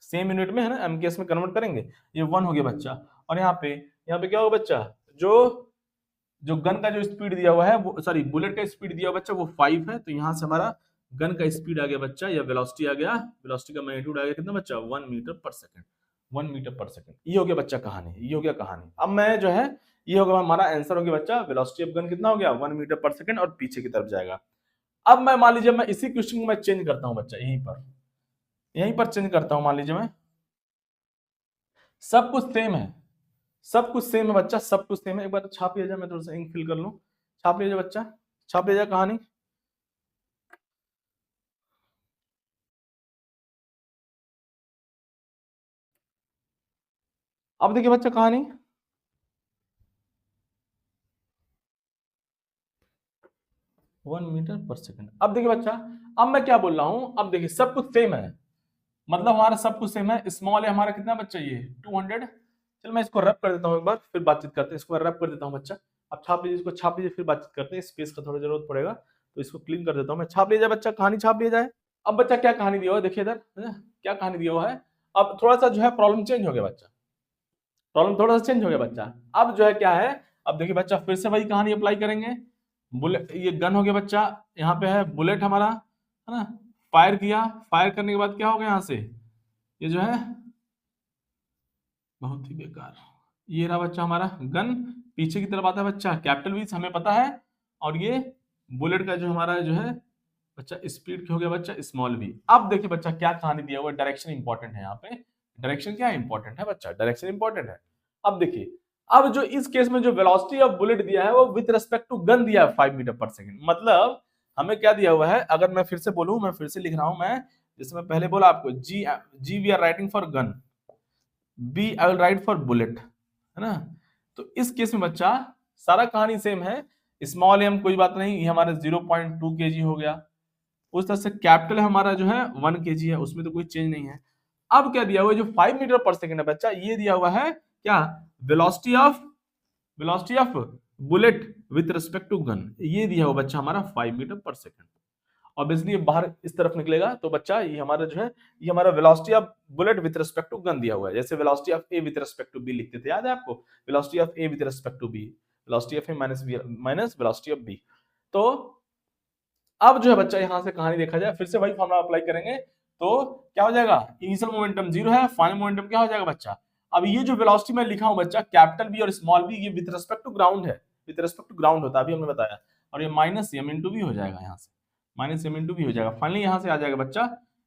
सेम यूनिट में है ना, एमकेएस में कन्वर्ट करेंगे, ये 1 हो गया बच्चा। और यहाँ पे क्या होगा बच्चा, जो गन का जो स्पीड दिया हुआ है वो, सॉरी बुलेट का स्पीड दिया हुआ बच्चा वो 5 है, तो यहाँ से हमारा गन का स्पीड आ गया बच्चा, या वेलोसिटी आ गया, वेलोसिटी का मैग्नीट्यूड आ गया कितना बच्चा, 1 metre per second, 1 metre per second. ये हो गया बच्चा कहानी, ये हो गया कहानी। अब मैं जो है, ये होगा हमारा आंसर हो गया बच्चा, वेलोसिटी ऑफ गन कितना हो गया, 1 मीटर पर सेकंड, और पीछे की तरफ जाएगा। अब मैं मान लीजिए मैं इसी क्वेश्चन को मैं चेंज करता हूँ बच्चा, यहीं पर चेंज करता हूँ, मान लीजिए मैं, सब कुछ सेम है, सब कुछ सेम है बच्चा, सब कुछ सेम है। एक बार छाप लिया जाए, मैं थोड़ा सा इंक फिल कर लूं, छाप लिया जाए बच्चा, छाप लिया जाए कहानी। अब देखिए बच्चा कहानी, 1 मीटर पर सेकंड। अब देखिए बच्चा, अब मैं क्या बोल रहा हूं, अब देखिए सब कुछ सेम है, मतलब हमारा सब कुछ सेम है। स्मॉल है हमारा कितना बच्चा, ये 200। चल मैं इसको रब कर देता हूँ एक बार, फिर बातचीत करते हैं। इसको रब कर देता हूँ बच्चा, अब छाप लीजिए, इसको छाप लीजिए, फिर बातचीत करते हैं। स्पेस का थोड़ा जरूरत पड़ेगा तो इसको क्लीन कर देता हूँ मैं। छाप लिया जाए बच्चा, कहानी छाप लिया जाए। अब बच्चा क्या कहानी दिया हुआ है, देखिए इधर क्या कहानी दिया हुआ है। अब थोड़ा सा जो है प्रॉब्लम चेंज हो गया बच्चा, प्रॉब्लम थोड़ा सा चेंज हो गया बच्चा। अब जो है क्या है, अब देखिए बच्चा फिर से वही कहानी अप्लाई करेंगे। बुलेट, ये गन हो गया बच्चा, यहाँ पे है बुलेट हमारा, है ना, फायर किया, फायर करने के बाद क्या हो गया, यहाँ से ये जो है बहुत ही बेकार, ये रहा बच्चा हमारा गन, पीछे की तरफ आता है बच्चा कैपिटल वी, हमें पता है, और ये बुलेट का जो हमारा जो है बच्चा स्पीड हो गया बच्चा स्मॉल वी। अब देखिए बच्चा क्या कहानी दिया हुआ है, डायरेक्शन इंपॉर्टेंट है यहाँ पे, डायरेक्शन क्या इंपॉर्टेंट है बच्चा, डायरेक्शन इंपॉर्टेंट है। अब देखिए, अब जो इस केस में जो वेलोसिटी ऑफ बुलेट दिया है वो विद रिस्पेक्ट टू गन दिया है 5 मीटर पर सेकंड, मतलब हमें क्या दिया हुआ है, अगर मैं फिर से बोलूं, मैं फिर से लिख रहा हूं, मैं जैसे मैं पहले बोला आपको, G we are writing for gun, B I will write for bullet, है ना। तो इस केस में बच्चा सारा कहानी सेम है, स्मॉल एम कोई बात नहीं, ये हमारा 0.2 केजी हो गया। उस तरह से कैपिटल हमारा जो है 1 केजी है, उसमें तो कोई चेंज नहीं है। अब क्या दिया हुआ है, जो 5 मीटर पर सेकंड है बच्चा, ये दिया हुआ है क्या, velocity of bullet with respect to gun, ये दिया हुआ बच्चा हमारा 5 मीटर पर सेकंड। ऑब्वियसली बाहर इस तरफ निकलेगा तो बच्चा ये हमारा जो है, ये हमारा velocity of bullet with respect to gun दिया हुआ है। जैसे velocity of A with respect to B लिखते थे, याद है आपको, velocity of A with respect to B, velocity of A minus velocity of B. तो अब जो है बच्चा यहाँ से कहानी देखा जाए, फिर से वही फॉर्मूला अप्लाई करेंगे तो क्या हो जाएगा, इनिशियल मोमेंटम 0 है, फाइनल मोमेंटम क्या हो जाएगा बच्चा। अब ये जो वेलोसिटी मैं लिखा हूं बच्चा, कैपिटल बी और स्मॉल बी, ये विद रिस्पेक्ट टू ग्राउंड है, विद रिस्पेक्ट टू ग्राउंड होता है, अभी हमने बताया, और ये माइनस एम इंटू वी हो जाएगा, यहाँ से माइनस एम इंटू वी हो जाएगा। फाइनली यहाँ से आ जाएगा बच्चा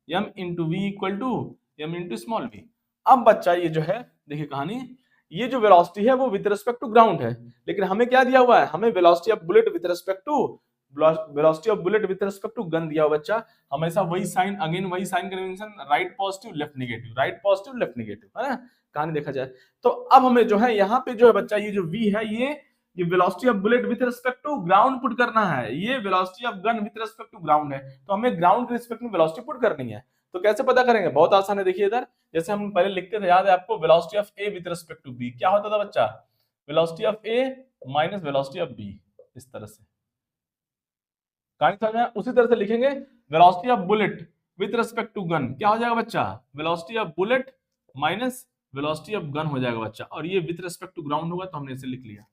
M into V equal to M into small V. अब बच्चा ये जो है देखिए कहानी, ये जो वेलोसिटी है वो विद रिस्पेक्ट टू ग्राउंड है, लेकिन हमें क्या दिया हुआ है, हमें velocity of bullet with respect to velocity of bullet with respect to gun दिया हुआ बच्चा। हमेशा वही साइन, अगेन वही sign convention, right positive left negative, right positive left negative, है ना कहानी देखा जाए तो। अब हमें जो है यहाँ पे जो है बच्चा, ये जो v है ये velocity of bullet with respect to ground put करना है, ये velocity of gun with respect to ground है, तो हमें ग्राउंड के रिस्पेक्ट में वेलोसिटी पुट करनी है। तो कैसे पता करेंगे, बहुत आसान है, देखिए इधर जैसे हम पहले लिखते थे, याद है आपको, velocity of a with respect to b क्या होता था बच्चा, velocity of a minus velocity of b, इस तरह से कहानी समझ में। उसी तरह से लिखेंगे velocity of bullet with respect to gun, क्या हो जाएगा बच्चा, velocity of bullet minus velocity of gun हो जाएगा बच्चा, और ये विद रिस्पेक्ट टू ग्राउंड होगा, तो हमने इसे लिख लिया।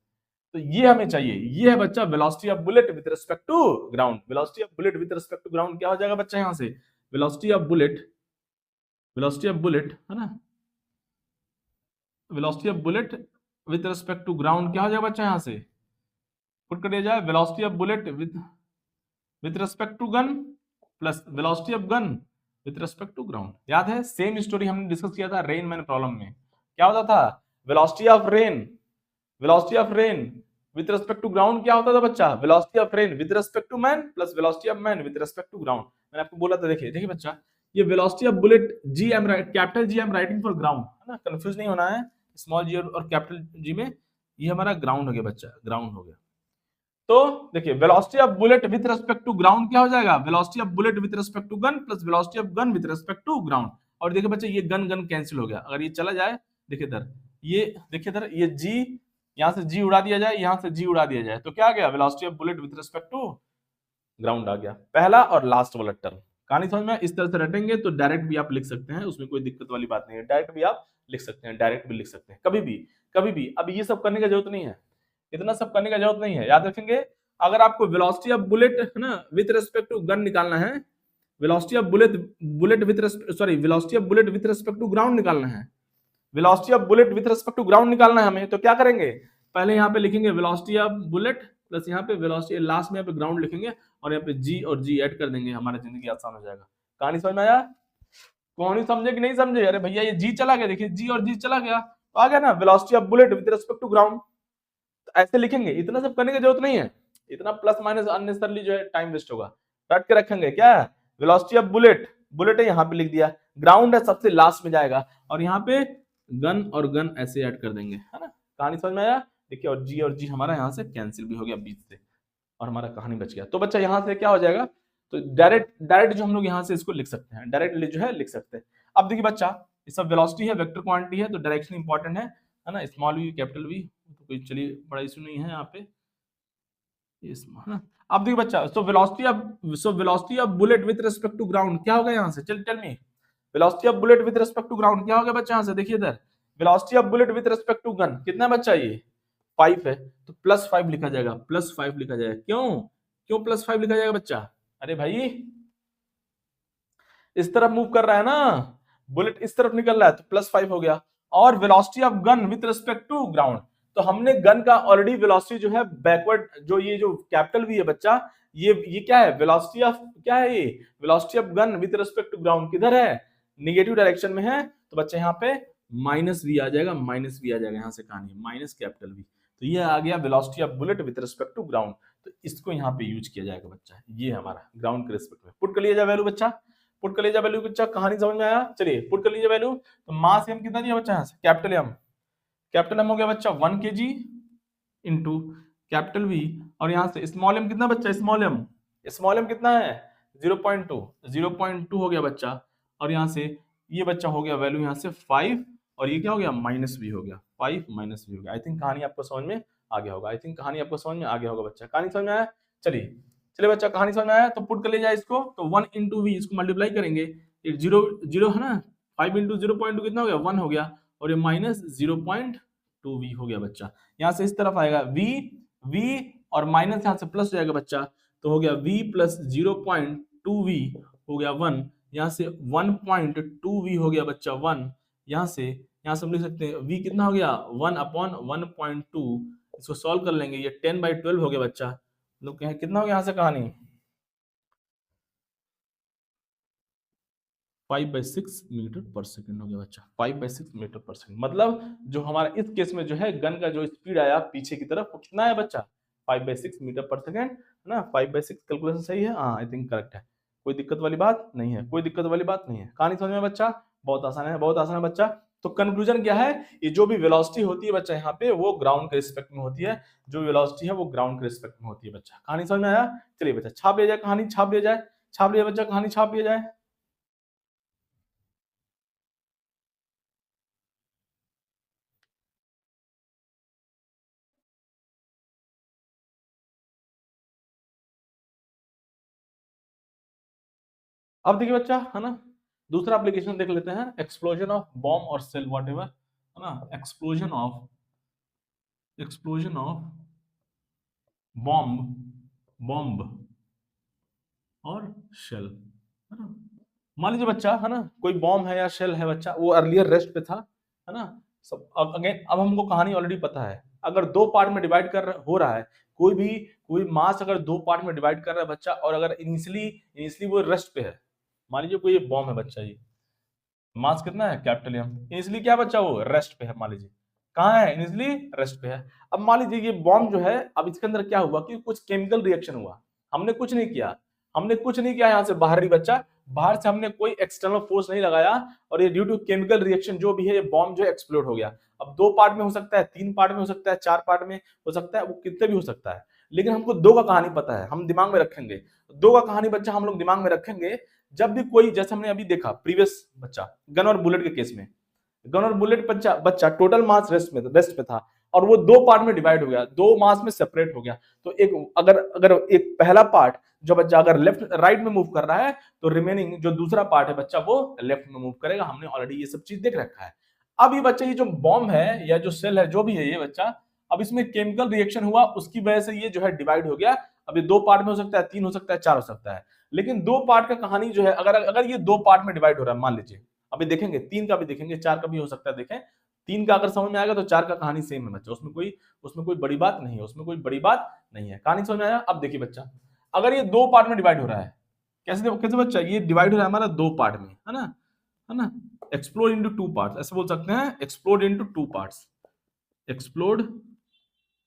तो ये हमें चाहिए, ये है बच्चा velocity of bullet with respect to ground. Velocity of bullet with respect to ground क्या हो जाएगा बच्चा, यहाँ से वेलोसिटी ऑफ बुलेट है ना, velocity of bullet with respect to ground क्या हो जाएगा बच्चा, यहाँ से पुट कर दिया जाए velocity of bullet with respect to gun plus velocity of gun with respect to ground. याद है सेम स्टोरी हमने डिस्कस किया था रेन मैन प्रॉब्लम में, क्या होता था, velocity of rain with respect to ground क्या होता था बच्चा, velocity of rain with respect to man plus velocity of man with respect to ground. मैंने आपको बोला था, देखिए बच्चा, ये velocity of bullet G M capital G M writing for ground, है ना, कंफ्यूज नहीं होना है, स्मॉल जी और कैपिटल जी में, ये हमारा ग्राउंड हो गया बच्चा, ग्राउंड हो गया। तो देखिए velocity of bullet with respect to ground क्या हो जाएगा, velocity of bullet with respect to gun plus velocity of gun with respect to ground. और देखिए बच्चे ये गन कैंसिल हो गया, अगर ये चला जाए, देखिए इधर ये जी, यहाँ से जी उड़ा दिया जाए, यहाँ से जी उड़ा दिया जाए, तो क्या आ गया, velocity of bullet with respect to ground आ गया, पहला और लास्ट वाला टर्म। कहानी समझ में, इस तरह से रटेंगे तो डायरेक्ट भी आप लिख सकते हैं, उसमें कोई दिक्कत वाली बात नहीं है, डायरेक्ट भी आप लिख सकते हैं, डायरेक्ट भी लिख सकते हैं, कभी भी। अब ये सब करने की जरूरत नहीं है, इतना सब करने की जरूरत नहीं है, याद रखेंगे। अगर आपको वेलोसिटी ऑफ बुलेट है ना विद रिस्पेक्ट टू गन निकालना है, velocity of bullet with velocity of bullet with respect to ground निकालना है, velocity of bullet with respect to ground निकालना है हमें, तो क्या करेंगे, पहले यहाँ पे लिखेंगे वेलोसिटी ऑफ बुलेट प्लस यहाँ पे वेलोसिटी, लास्ट में यहाँ पे ग्राउंड लिखेंगे और यहाँ पे जी और जी ऐड कर देंगे, हमारा जिंदगी आसान हो जाएगा। कहानी समझ में आया, कहानी समझे कि नहीं समझे, अरे भैया ये जी चला गया, देखिए जी और जी चला गया, तो आ गया ना velocity of bullet with respect to ground. ऐसे लिखेंगे, इतना सब करने की जरूरत नहीं है, इतना प्लस माइनस अननेसेसरली जो है टाइम वेस्ट होगा। रट के रखेंगे क्या, वेलोसिटी ऑफ बुलेट है यहाँ पे लिख दिया, ग्राउंड है सबसे लास्ट में जाएगा, और यहाँ पे गन और गन ऐसे ऐड कर देंगे, है ना। कहानी समझ में आया, देखिए और जी हमारा यहाँ से कैंसिल भी हो गया बीच से, और हमारा कहानी बच गया। तो बच्चा यहाँ से क्या हो जाएगा, तो डायरेक्ट जो हम लोग यहाँ से इसको लिख सकते हैं, डायरेक्टली जो है लिख सकते हैं। अब देखिए बच्चा, ये सब वेलोसिटी है, वेक्टर क्वांटिटी है, तो डायरेक्शन इंपॉर्टेंट है ना, स्मॉल वी कैपिटल वी, तो कोई चलिए बड़ा इशू नहीं है यहाँ पे, ये है ना। अब देखिए बच्चा, so velocity of bullet with respect to ground क्या होगा यहाँ से, चल tell me, velocity of bullet with respect to ground क्या होगा बच्चा, यहाँ से देखिए इधर, velocity of bullet with respect to gun कितना बच्चा, ये 5 है, तो +5 लिखा जाएगा, +5 लिखा जाएगा, क्यों +5 लिखा जाएगा बच्चा, अरे भाई इस तरफ मूव कर रहा है ना, बुलेट इस तरफ निकल रहा है, तो +5 हो गया। और velocity of gun with respect to ground, तो हमने गन का ऑलरेडी वेलोसिटी जो है बैकवर्ड, जो ये जो कैपिटल वी है बच्चा, ये क्या है, वेलोसिटी ऑफ क्या है, ये velocity of gun with respect to ground किधर है, नेगेटिव डायरेक्शन में है, तो बच्चा यहाँ पे -v आ जाएगा, यहाँ से कहानी माइनस कैपिटल वी, तो ये आ गया velocity of bullet with respect to ground. तो इसको यहाँ पे यूज किया जाएगा बच्चा, ये हमारा ग्राउंड के रिस्पेक्ट में पुट कर लिया जाए वैल्यू बच्चा, पुट कर लीजिए वैल्यू बच्चा, कहानी समझ में आया, चलिए पुट कर लीजिए वैल्यू। तो मास m कितना दिया बच्चा, यहाँ से कैपिटल m हो गया बच्चा 1 kg इंटू कैपिटल V, और यहाँ से स्मॉल m कितना बच्चा, स्मॉल m कितना है 0.2 हो गया बच्चा, और यहाँ से ये बच्चा हो गया वैल्यू यहाँ से 5, और ये क्या हो गया -v हो गया, 5 -v हो गया। आई थिंक कहानी आपको समझ में आ गया होगा, बच्चा कहानी समझ में आया। चलिए बच्चा कहानी समझ में आया, तो पुट कर ले जाए इसको, तो 1 इंटू वी, इसको मल्टीप्लाई करेंगे, 0 है ना, 5 इंटू 0.2 कितना हो गया, 1 हो गया, और ये -0.2 वी हो गया बच्चा। यहाँ से इस तरफ आएगा v और माइनस यहाँ से प्लस हो जाएगा बच्चा, तो हो गया v प्लस 0.2 वी हो गया 1, यहाँ से 1.2 वी हो गया बच्चा 1, यहाँ से हम लिख सकते हैं v कितना हो गया 1/1.2, इसको सॉल्व कर लेंगे, ये 10/12 हो गया बच्चा। लोग कहें कितना हो गया यहाँ से कहानी, 5/6 मीटर पर सेकेंड हो गया बच्चा, 5/6 मीटर पर सेकेंड। मतलब जो हमारा इस केस में जो है गन का जो स्पीड आया पीछे की तरफ वो कितना है बच्चा, 5/6 मीटर पर सेकेंड, है ना। 5/6 कैलकुलेशन सही है, हाँ आई थिंक करेक्ट है। कोई दिक्कत वाली बात नहीं है, कोई दिक्कत वाली बात नहीं है। कहानी समझ में बच्चा, बहुत आसान है, बहुत आसान है बच्चा। तो कंक्लूजन क्या है, ये जो भी वेलोसिटी होती है बच्चा यहाँ पे वो ग्राउंड के रिस्पेक्ट में होती है, जो वेलोसिटी है वो ग्राउंड के रिस्पेक्ट में होती है बच्चा। कहानी समझ में आया, चलिए बच्चा छाप लिया जाए, कहानी छाप लिया जाए, छाप लिया बच्चा, कहानी छाप लिया जाए। अब देखिए बच्चा, है ना, दूसरा एप्लीकेशन देख लेते हैं, एक्सप्लोजन ऑफ बॉम्ब और सेल व्हाट एवर, है ना। एक्सप्लोजन ऑफ बॉम्ब, बॉम्ब और शेल, है ना। मान लीजिए बच्चा, है ना, कोई बॉम्ब है या शेल है बच्चा, वो अर्लियर रेस्ट पे था, है ना। सब अब अगेन, अब हमको कहानी ऑलरेडी पता है, अगर दो पार्ट में डिवाइड हो रहा है, कोई मास अगर दो पार्ट में डिवाइड कर रहा है बच्चा, और अगर इनिशियली वो रेस्ट पे है, मान लीजिए कोई बॉम्ब है बच्चा, ये मास कितना है कैपिटल एम, इनिशियली क्या बच्चा वो रेस्ट पे है, मान लीजिए कहाँ है, इनिशियली रेस्ट पे है। अब मान लीजिए ये बॉम्ब जो है, अब इसके अंदर क्या हुआ कि कुछ केमिकल रिएक्शन हुआ, हमने कुछ नहीं किया, हमने कुछ नहीं किया यहाँ से बाहरी बच्चा, बाहर से हमने कोई एक्सटर्नल फोर्स नहीं लगाया, और ये ड्यू टू केमिकल रिएक्शन जो भी है ये बॉम्ब जो एक्सप्लोड हो गया। अब दो पार्ट में हो सकता है, तीन पार्ट में हो सकता है, चार पार्ट में हो सकता है, वो कितने भी हो सकता है, लेकिन हमको दो का कहानी पता है, हम दिमाग में रखेंगे दो का कहानी बच्चा, हम लोग दिमाग में रखेंगे। जब भी कोई, जैसे हमने अभी देखा प्रीवियस बच्चा गन और बुलेट के केस में, गन और बुलेट बच्चा बच्चा टोटल मास रेस्ट पे था, और वो दो पार्ट में डिवाइड हो गया, दो मास में सेपरेट हो गया। तो एक अगर अगर एक पहला पार्ट जो बच्चा अगर लेफ्ट राइट में मूव कर रहा है, तो रिमेनिंग जो दूसरा पार्ट है बच्चा वो लेफ्ट में मूव करेगा। हमने ऑलरेडी ये सब चीज देख रखा है। अब ये बच्चा, ये जो बॉम्ब है या जो सेल है जो भी है ये बच्चा, अब इसमें केमिकल रिएक्शन हुआ, उसकी वजह से ये जो है डिवाइड हो गया। अब ये दो पार्ट में हो सकता है, तीन हो सकता है, चार हो सकता है, लेकिन दो पार्ट का कहानी जो है, अगर अगर ये दो पार्ट में डिवाइड हो रहा है, मान लीजिए अभी देखेंगे तीन का भी देखेंगे, चार का भी हो सकता है, देखें तीन का अगर समझ में आएगा तो चार का कहानी सेम है बच्चा, उसमें कोई बड़ी बात नहीं है, उसमें कोई बड़ी बात नहीं है। कहानी समझ में आया। अब देखिए बच्चा, अगर ये दो पार्ट में डिवाइड हो रहा है, कैसे कैसे बच्चा, ये डिवाइड हो रहा है हमारा दो पार्ट में, है ना, एक्सप्लोड इनटू टू पार्ट्स, ऐसे बोल सकते हैं, explode into two parts, explode,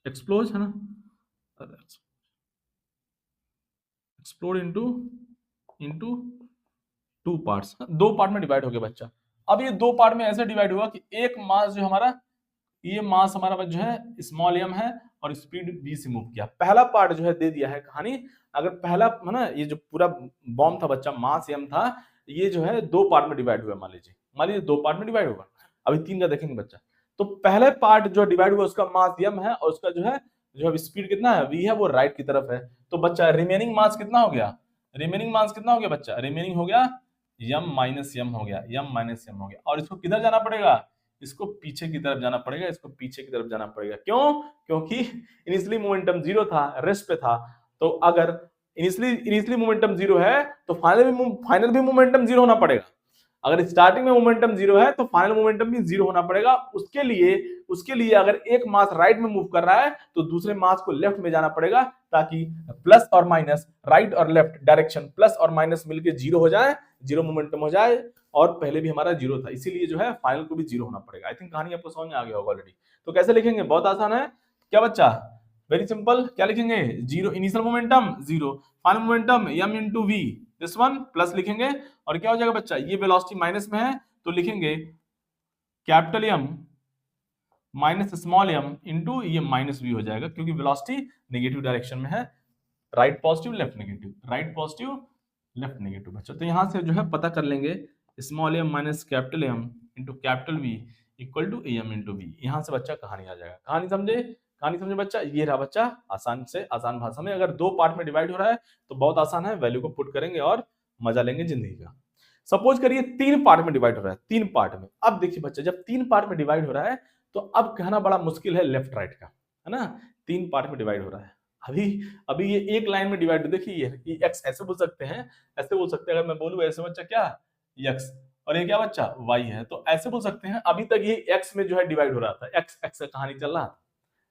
explodes, है ना, explode into into two parts, दो पार्ट में डिवाइड हो गया बच्चा। अब ये दो पार्ट में ऐसे डिवाइड हुआ कि एक मास जो हमारा, ये मास हमारा जो है स्मॉल एम है, और स्पीड बी से मूव किया। पहला पार्ट जो है दे दिया है कहानी, अगर पहला है ना, ये जो पूरा बॉम्ब था बच्चा, मास एम था, ये जो है दो पार्ट में डिवाइड हुआ, मान लीजिए दो पार्ट में डिवाइड होगा। अभी तीन का देखेंगे बच्चा, तो पहले पार्ट जो डिवाइड हुआ उसका मास एम है, और उसका जो है स्पीड कितना है, वी है, वो राइट की तरफ है। तो बच्चा रिमेनिंग मास कितना हो गया, रिमेनिंग मास कितना हो गया बच्चा, रिमेनिंग हो गया यम माइनस यम हो गया, यम माइनस यम हो गया। और इसको किधर जाना पड़ेगा, इसको पीछे की तरफ जाना पड़ेगा, इसको पीछे की तरफ जाना पड़ेगा। क्यों, क्योंकि इनिशियली मोमेंटम जीरो था, रेस्ट पे था। तो अगर इनिशियली मोमेंटम जीरो है, तो फाइनल भी मोमेंटम जीरो होना पड़ेगा। अगर स्टार्टिंग में मोमेंटम जीरो है, तो फाइनल मोमेंटम भी जीरो होना पड़ेगा। उसके लिए अगर एक मास राइट में मूव कर रहा है, तो दूसरे मास को लेफ्ट में जाना पड़ेगा, ताकि प्लस और माइनस, राइट और लेफ्ट डायरेक्शन प्लस और माइनस मिलकर जीरो हो जाए, जीरो मोमेंटम हो जाए। और पहले भी हमारा जीरो था, इसीलिए जो है फाइनल को भी जीरो होना पड़ेगा। आई थिंक कहानी आपको समझ में आ गया होगा ऑलरेडी। तो कैसे लिखेंगे, बहुत आसान है क्या बच्चा, वेरी सिंपल। क्या लिखेंगे, zero initial momentum zero, final momentum m into V, this one plus लिखेंगे, और क्या हो जाएगा बच्चा, ये वेलोसिटी माइनस में है, तो लिखेंगे capital M minus small M into ये माइनस वी हो जाएगा, क्योंकि वेलोसिटी नेगेटिव डायरेक्शन में है, right positive left negative, right positive left negative बच्चा। तो यहां से जो है पता कर लेंगे, small M minus capital M into capital V equal to A M into V. यहां से बच्चा कहानी आ जाएगा। कहानी समझे, कहानी समझे बच्चा, ये रहा बच्चा, आसान से आसान भाषा में। अगर दो पार्ट में डिवाइड हो रहा है तो बहुत आसान है, वैल्यू को पुट करेंगे और मजा लेंगे जिंदगी का। सपोज करिए तीन पार्ट में डिवाइड हो रहा है, तीन पार्ट में। अब देखिए बच्चा, जब तीन पार्ट में डिवाइड हो रहा है, तो अब कहना बड़ा मुश्किल है लेफ्ट राइट का, है ना। तीन पार्ट में डिवाइड हो रहा है, अभी अभी ये एक लाइन में डिवाइड, देखिए ये एक्स ऐसे बोल सकते हैं, ऐसे बोल सकते हैं। अगर मैं बोलूं ऐसे बच्चा, क्या एक्स, और ये क्या बच्चा वाई है, तो ऐसे बोल सकते हैं। अभी तक ये एक्स में जो है डिवाइड हो रहा था, एक्स एक्स का कहानी चल रहा था,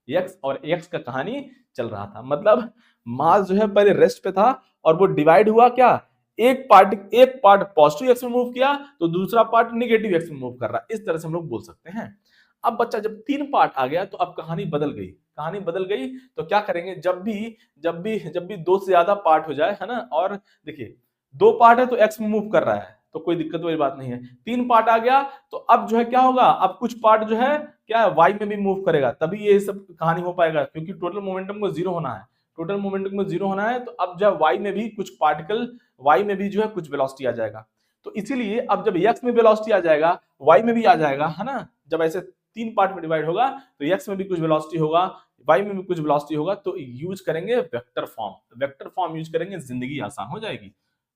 एक्स और एक्स का कहानी चल रहा था। मतलब मास जो है पहले रेस्ट पे था और वो डिवाइड हुआ क्या, एक पार्ट पॉजिटिव एक्स में मूव किया तो दूसरा पार्ट नेगेटिव एक्स में मूव कर रहा है, इस तरह से हम लोग बोल सकते हैं। अब बच्चा जब 3 पार्ट आ गया तो अब कहानी बदल गई। कहानी बदल गई तो क्या करेंगे, जब भी 2 से ज्यादा पार्ट हो जाए, है ना, और देखिए 2 पार्ट है तो एक्स में मूव कर रहा है तो कोई दिक्कत वाली बात नहीं है। 3 पार्ट आ गया तो अब जो है क्या होगा, अब कुछ पार्ट जो है क्या है वाई में भी मूव करेगा, तभी ये सब कहानी हो पाएगा, क्योंकि टोटल मोमेंटम को जीरो होना है। टोटल मोमेंटम को जीरो होना है तो अब जो है वाई में भी कुछ पार्टिकल, वाई में भी जो है कुछ वेलोसिटी आ जाएगा। तो इसीलिए अब जब एक्स में वेलोसिटी आ जाएगा वाई में भी आ जाएगा, है ना, जब ऐसे 3 पार्ट में डिवाइड होगा तो एक्स में भी कुछ वेलोसिटी होगा, वाई में भी कुछ वेलोसिटी होगा, तो यूज करेंगे vector form. Vector form use करेंगे, जिंदगी आसान हो जाएगी।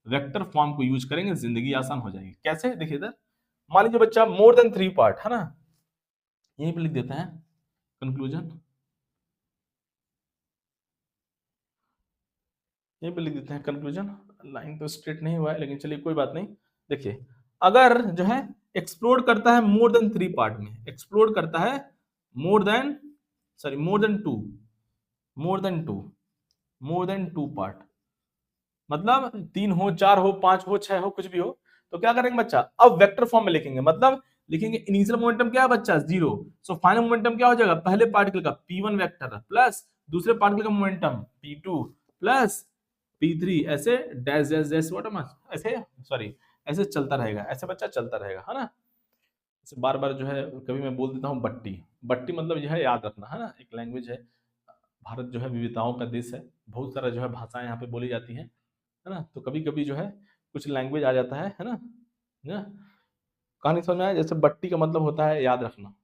वेक्टर फॉर्म को यूज करेंगे, जिंदगी आसान हो जाएगी। कैसे, देखिए इधर मान लीजिए बच्चा मोर देन 3 पार्ट, है ना, यहीं पे लिख देते हैं कंक्लूजन, यहीं पे लिख देते हैं कंक्लूजन। लाइन तो स्ट्रेट नहीं हुआ है लेकिन चलिए कोई बात नहीं। देखिए अगर जो है एक्सप्लोड करता है मोर देन 3 पार्ट में, एक्सप्लोड करता है more than, sorry more than 2, more than 2, more than 2 part, मतलब 3 हो, 4 हो, 5 हो, 6 हो, कुछ भी हो, तो क्या करेंगे बच्चा, अब वेक्टर फॉर्म में लिखेंगे। मतलब लिखेंगे इनिशियल मोमेंटम क्या है बच्चा, 0, सो फाइनल मोमेंटम क्या हो जाएगा, पहले पार्टिकल का p1 वेक्टर प्लस दूसरे पार्टिकल का मोमेंटम p2 प्लस p3, ऐसे डैश डैश डैश ऐसे, सॉरी ऐसे चलता रहेगा, ऐसे बच्चा चलता रहेगा, है ना। बार बार जो है कभी मैं बोल देता हूँ बट्टी, बट्टी मतलब यह है, याद रखना, है ना, एक लैंग्वेज है। भारत जो है विविधताओं का देश है, बहुत सारा जो है भाषाएं यहाँ पे बोली जाती हैं, है ना, तो कभी कभी जो है कुछ लैंग्वेज आ जाता है ना, ना कहानी समझ में आया, जैसे बट्टी का मतलब होता है याद रखना।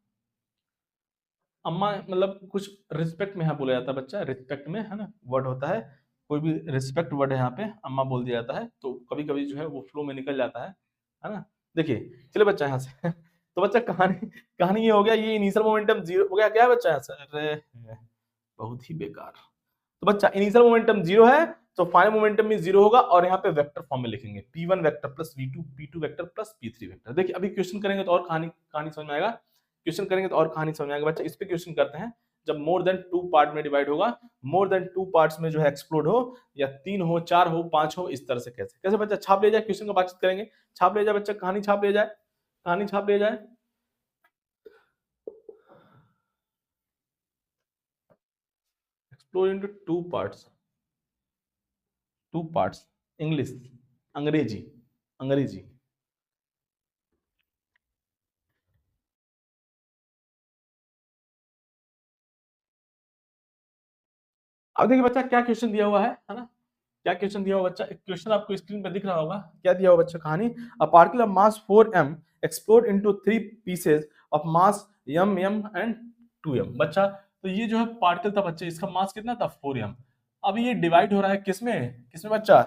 अम्मा मतलब कुछ रिस्पेक्ट में यहाँ बोला जाता है बच्चा, रिस्पेक्ट में, है ना, वर्ड होता है, कोई भी रिस्पेक्ट वर्ड है यहाँ पे अम्मा बोल दिया जाता है, तो कभी कभी जो है वो फ्लो में निकल जाता है ना। देखिए चलिए बच्चा यहाँ से तो बच्चा कहानी कहानी ये हो गया, ये इनिशियल मोमेंटम 0 हो गया, क्या है बच्चा यहाँ से, अरे बहुत ही बेकार। तो बच्चा इनिशियल मोमेंटम 0 है तो फाइनल मोमेंटम भी 0 होगा, और यहाँ पे वेक्टर फॉर्म में लिखेंगे p1 vector plus v2, p2 vector plus p3 vector. देखिए अभी क्वेश्चन करेंगे तो और कहानी कहानी समझ में आएगा, क्वेश्चन करेंगे तो और कहानी समझ में आएगा बच्चा। इस पे क्वेश्चन करते हैं, जब मोर देन 2 पार्ट में डिवाइड होगा, मोर देन 2 पार्ट्स में जो है एक्सप्लोड हो, या 3 हो, 4 हो, 5 हो, इस तरह से कैसे कैसे बच्चा छाप ले जाए, क्वेश्चन का बातचीत करेंगे, छाप ले जाए बच्चा, कहानी छाप ले जाए, कहानी छाप ले जाए। Explode into 2 parts, 2 parts, English, अंग्रेजी, अंग्रेजी। अब देखिए बच्चा क्या क्वेश्चन दिया हुआ है ना, क्या क्वेश्चन दिया हुआ बच्चा, एक क्वेश्चन आपको स्क्रीन पे दिख रहा होगा, क्या दिया हुआ बच्चा कहानी, a particle of mass 4m explode into 3 pieces of mass m m and 2m। बच्चा तो ये जो है पार्टिकल था बच्चा, इसका मास कितना था 4m। अब ये डिवाइड हो रहा है किसमें, किसमें बच्चा,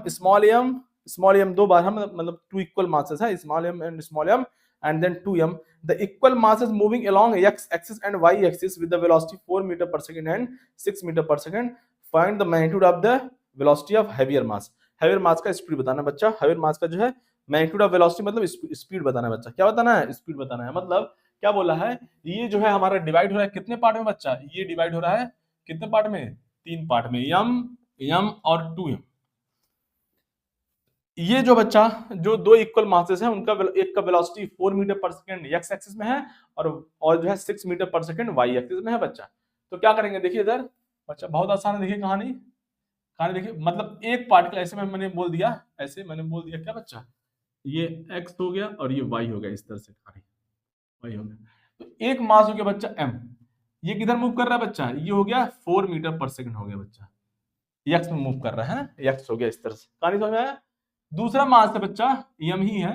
स्मॉल m दो बार, हम मतलब 2 इक्वल मासेस है, small m and then 2m, the equal masses moving along x axis and y axis with the velocity 4 meter per second and 6 meter per second, find the magnitude of the velocity of heavier mass। heavier mass का स्पीड बताना है बच्चा, heavier mass का जो है magnitude of velocity मतलब स्पीड बताना है बच्चा, क्या बताना है, स्पीड बताना है। मतलब क्या बोला है, ये जो है हमारा डिवाइड हो रहा है कितने पार्ट में बच्चा, ये डिवाइड हो रहा है कितने पार्ट में, 3 पार्ट में, m और 2m। ये जो बच्चा जो 2 इक्वल मासेस हैं उनका एक का velocity 4 metre per second x axis में है, और जो है 6 metre per second Y axis में है बच्चा। तो क्या करेंगे देखिए इधर बच्चा, बहुत आसान है, देखिए कहानी, कहानी देखिए, मतलब एक पार्टिकल ऐसे मैंने बोल दिया, ऐसे मैंने बोल दिया क्या बच्चा, ये एक्स हो गया और ये वाई हो गया, इस तरह से कहानी वाई हो गया, तो एक मास हो गया बच्चा एम, ये किधर मूव कर रहा है बच्चा, ये हो गया 4 मीटर पर सेकंड हो गया बच्चा, एक्स में मूव कर रहा है, एक्स हो गया, इस तरह से कहानी समझ में आया। दूसरा मास है बच्चा m ही है,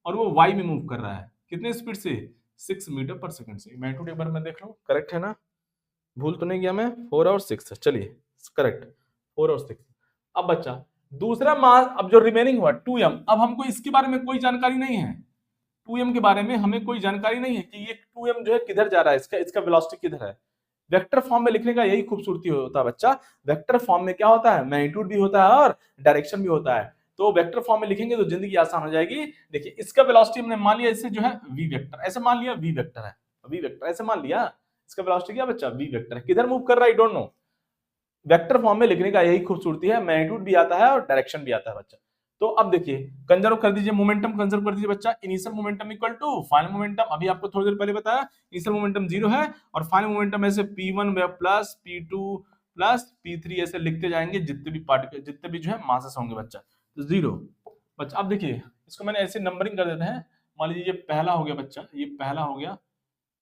और वो y में मूव कर रहा है, कितने स्पीड से, 6 मीटर पर सेकंड से। मैग्नीट्यूड एक बार मैं देख लूं, करेक्ट है ना, भूल तो नहीं गया मैं, 4 और 6, चलिए करेक्ट, 4 और 6। अब बच्चा दूसरा मास, अब जो रिमेनिंग हुआ 2m, अब हमको इसके बारे में कोई जानकारी नहीं है, 2m के बारे में हमें कोई जानकारी नहीं है कि ये 2m जो है किधर जा रहा है, इसका इसका वेलोसिटी किधर है। वेक्टर फॉर्म में लिखने का यही खूबसूरती होता है बच्चा, वेक्टर फॉर्म में क्या होता है, मैग्नीट्यूड भी होता है और डायरेक्शन भी होता है, तो वेक्टर फॉर्म में लिखेंगे तो जिंदगी आसान हो जाएगी। देखिए इसका वेलोसिटी हमने मान लिया, इससे जो है v वेक्टर, ऐसे मान लिया v वेक्टर है, v वेक्टर ऐसे मान लिया, इसका वेलोसिटी क्या बच्चा v वेक्टर है, किधर मूव कर रहा है I don't know. Vector form में लिखने का यही खूबसूरती है, मैग्नीट्यूड भी आता है और डायरेक्शन भी आता है बच्चा। तो अब देखिए कंजर्व कर दीजिए, मोमेंटम कंजर्व कर दीजिए बच्चा। Initial momentum equal to final momentum, अभी आपको थोड़ी देर पहले बताया इनिशियल मोमेंटम 0 है और फाइनल मोमेंटम ऐसे p1 plus p2 plus p3 ऐसे लिखते जाएंगे जितने भी पार्टिकल, जितने भी जो है मासेस होंगे बच्चा, तो 0 बच्चा। अब देखिए इसको मैंने ऐसे नंबरिंग कर देते हैं, मान लीजिए ये पहला हो गया बच्चा, ये पहला हो गया,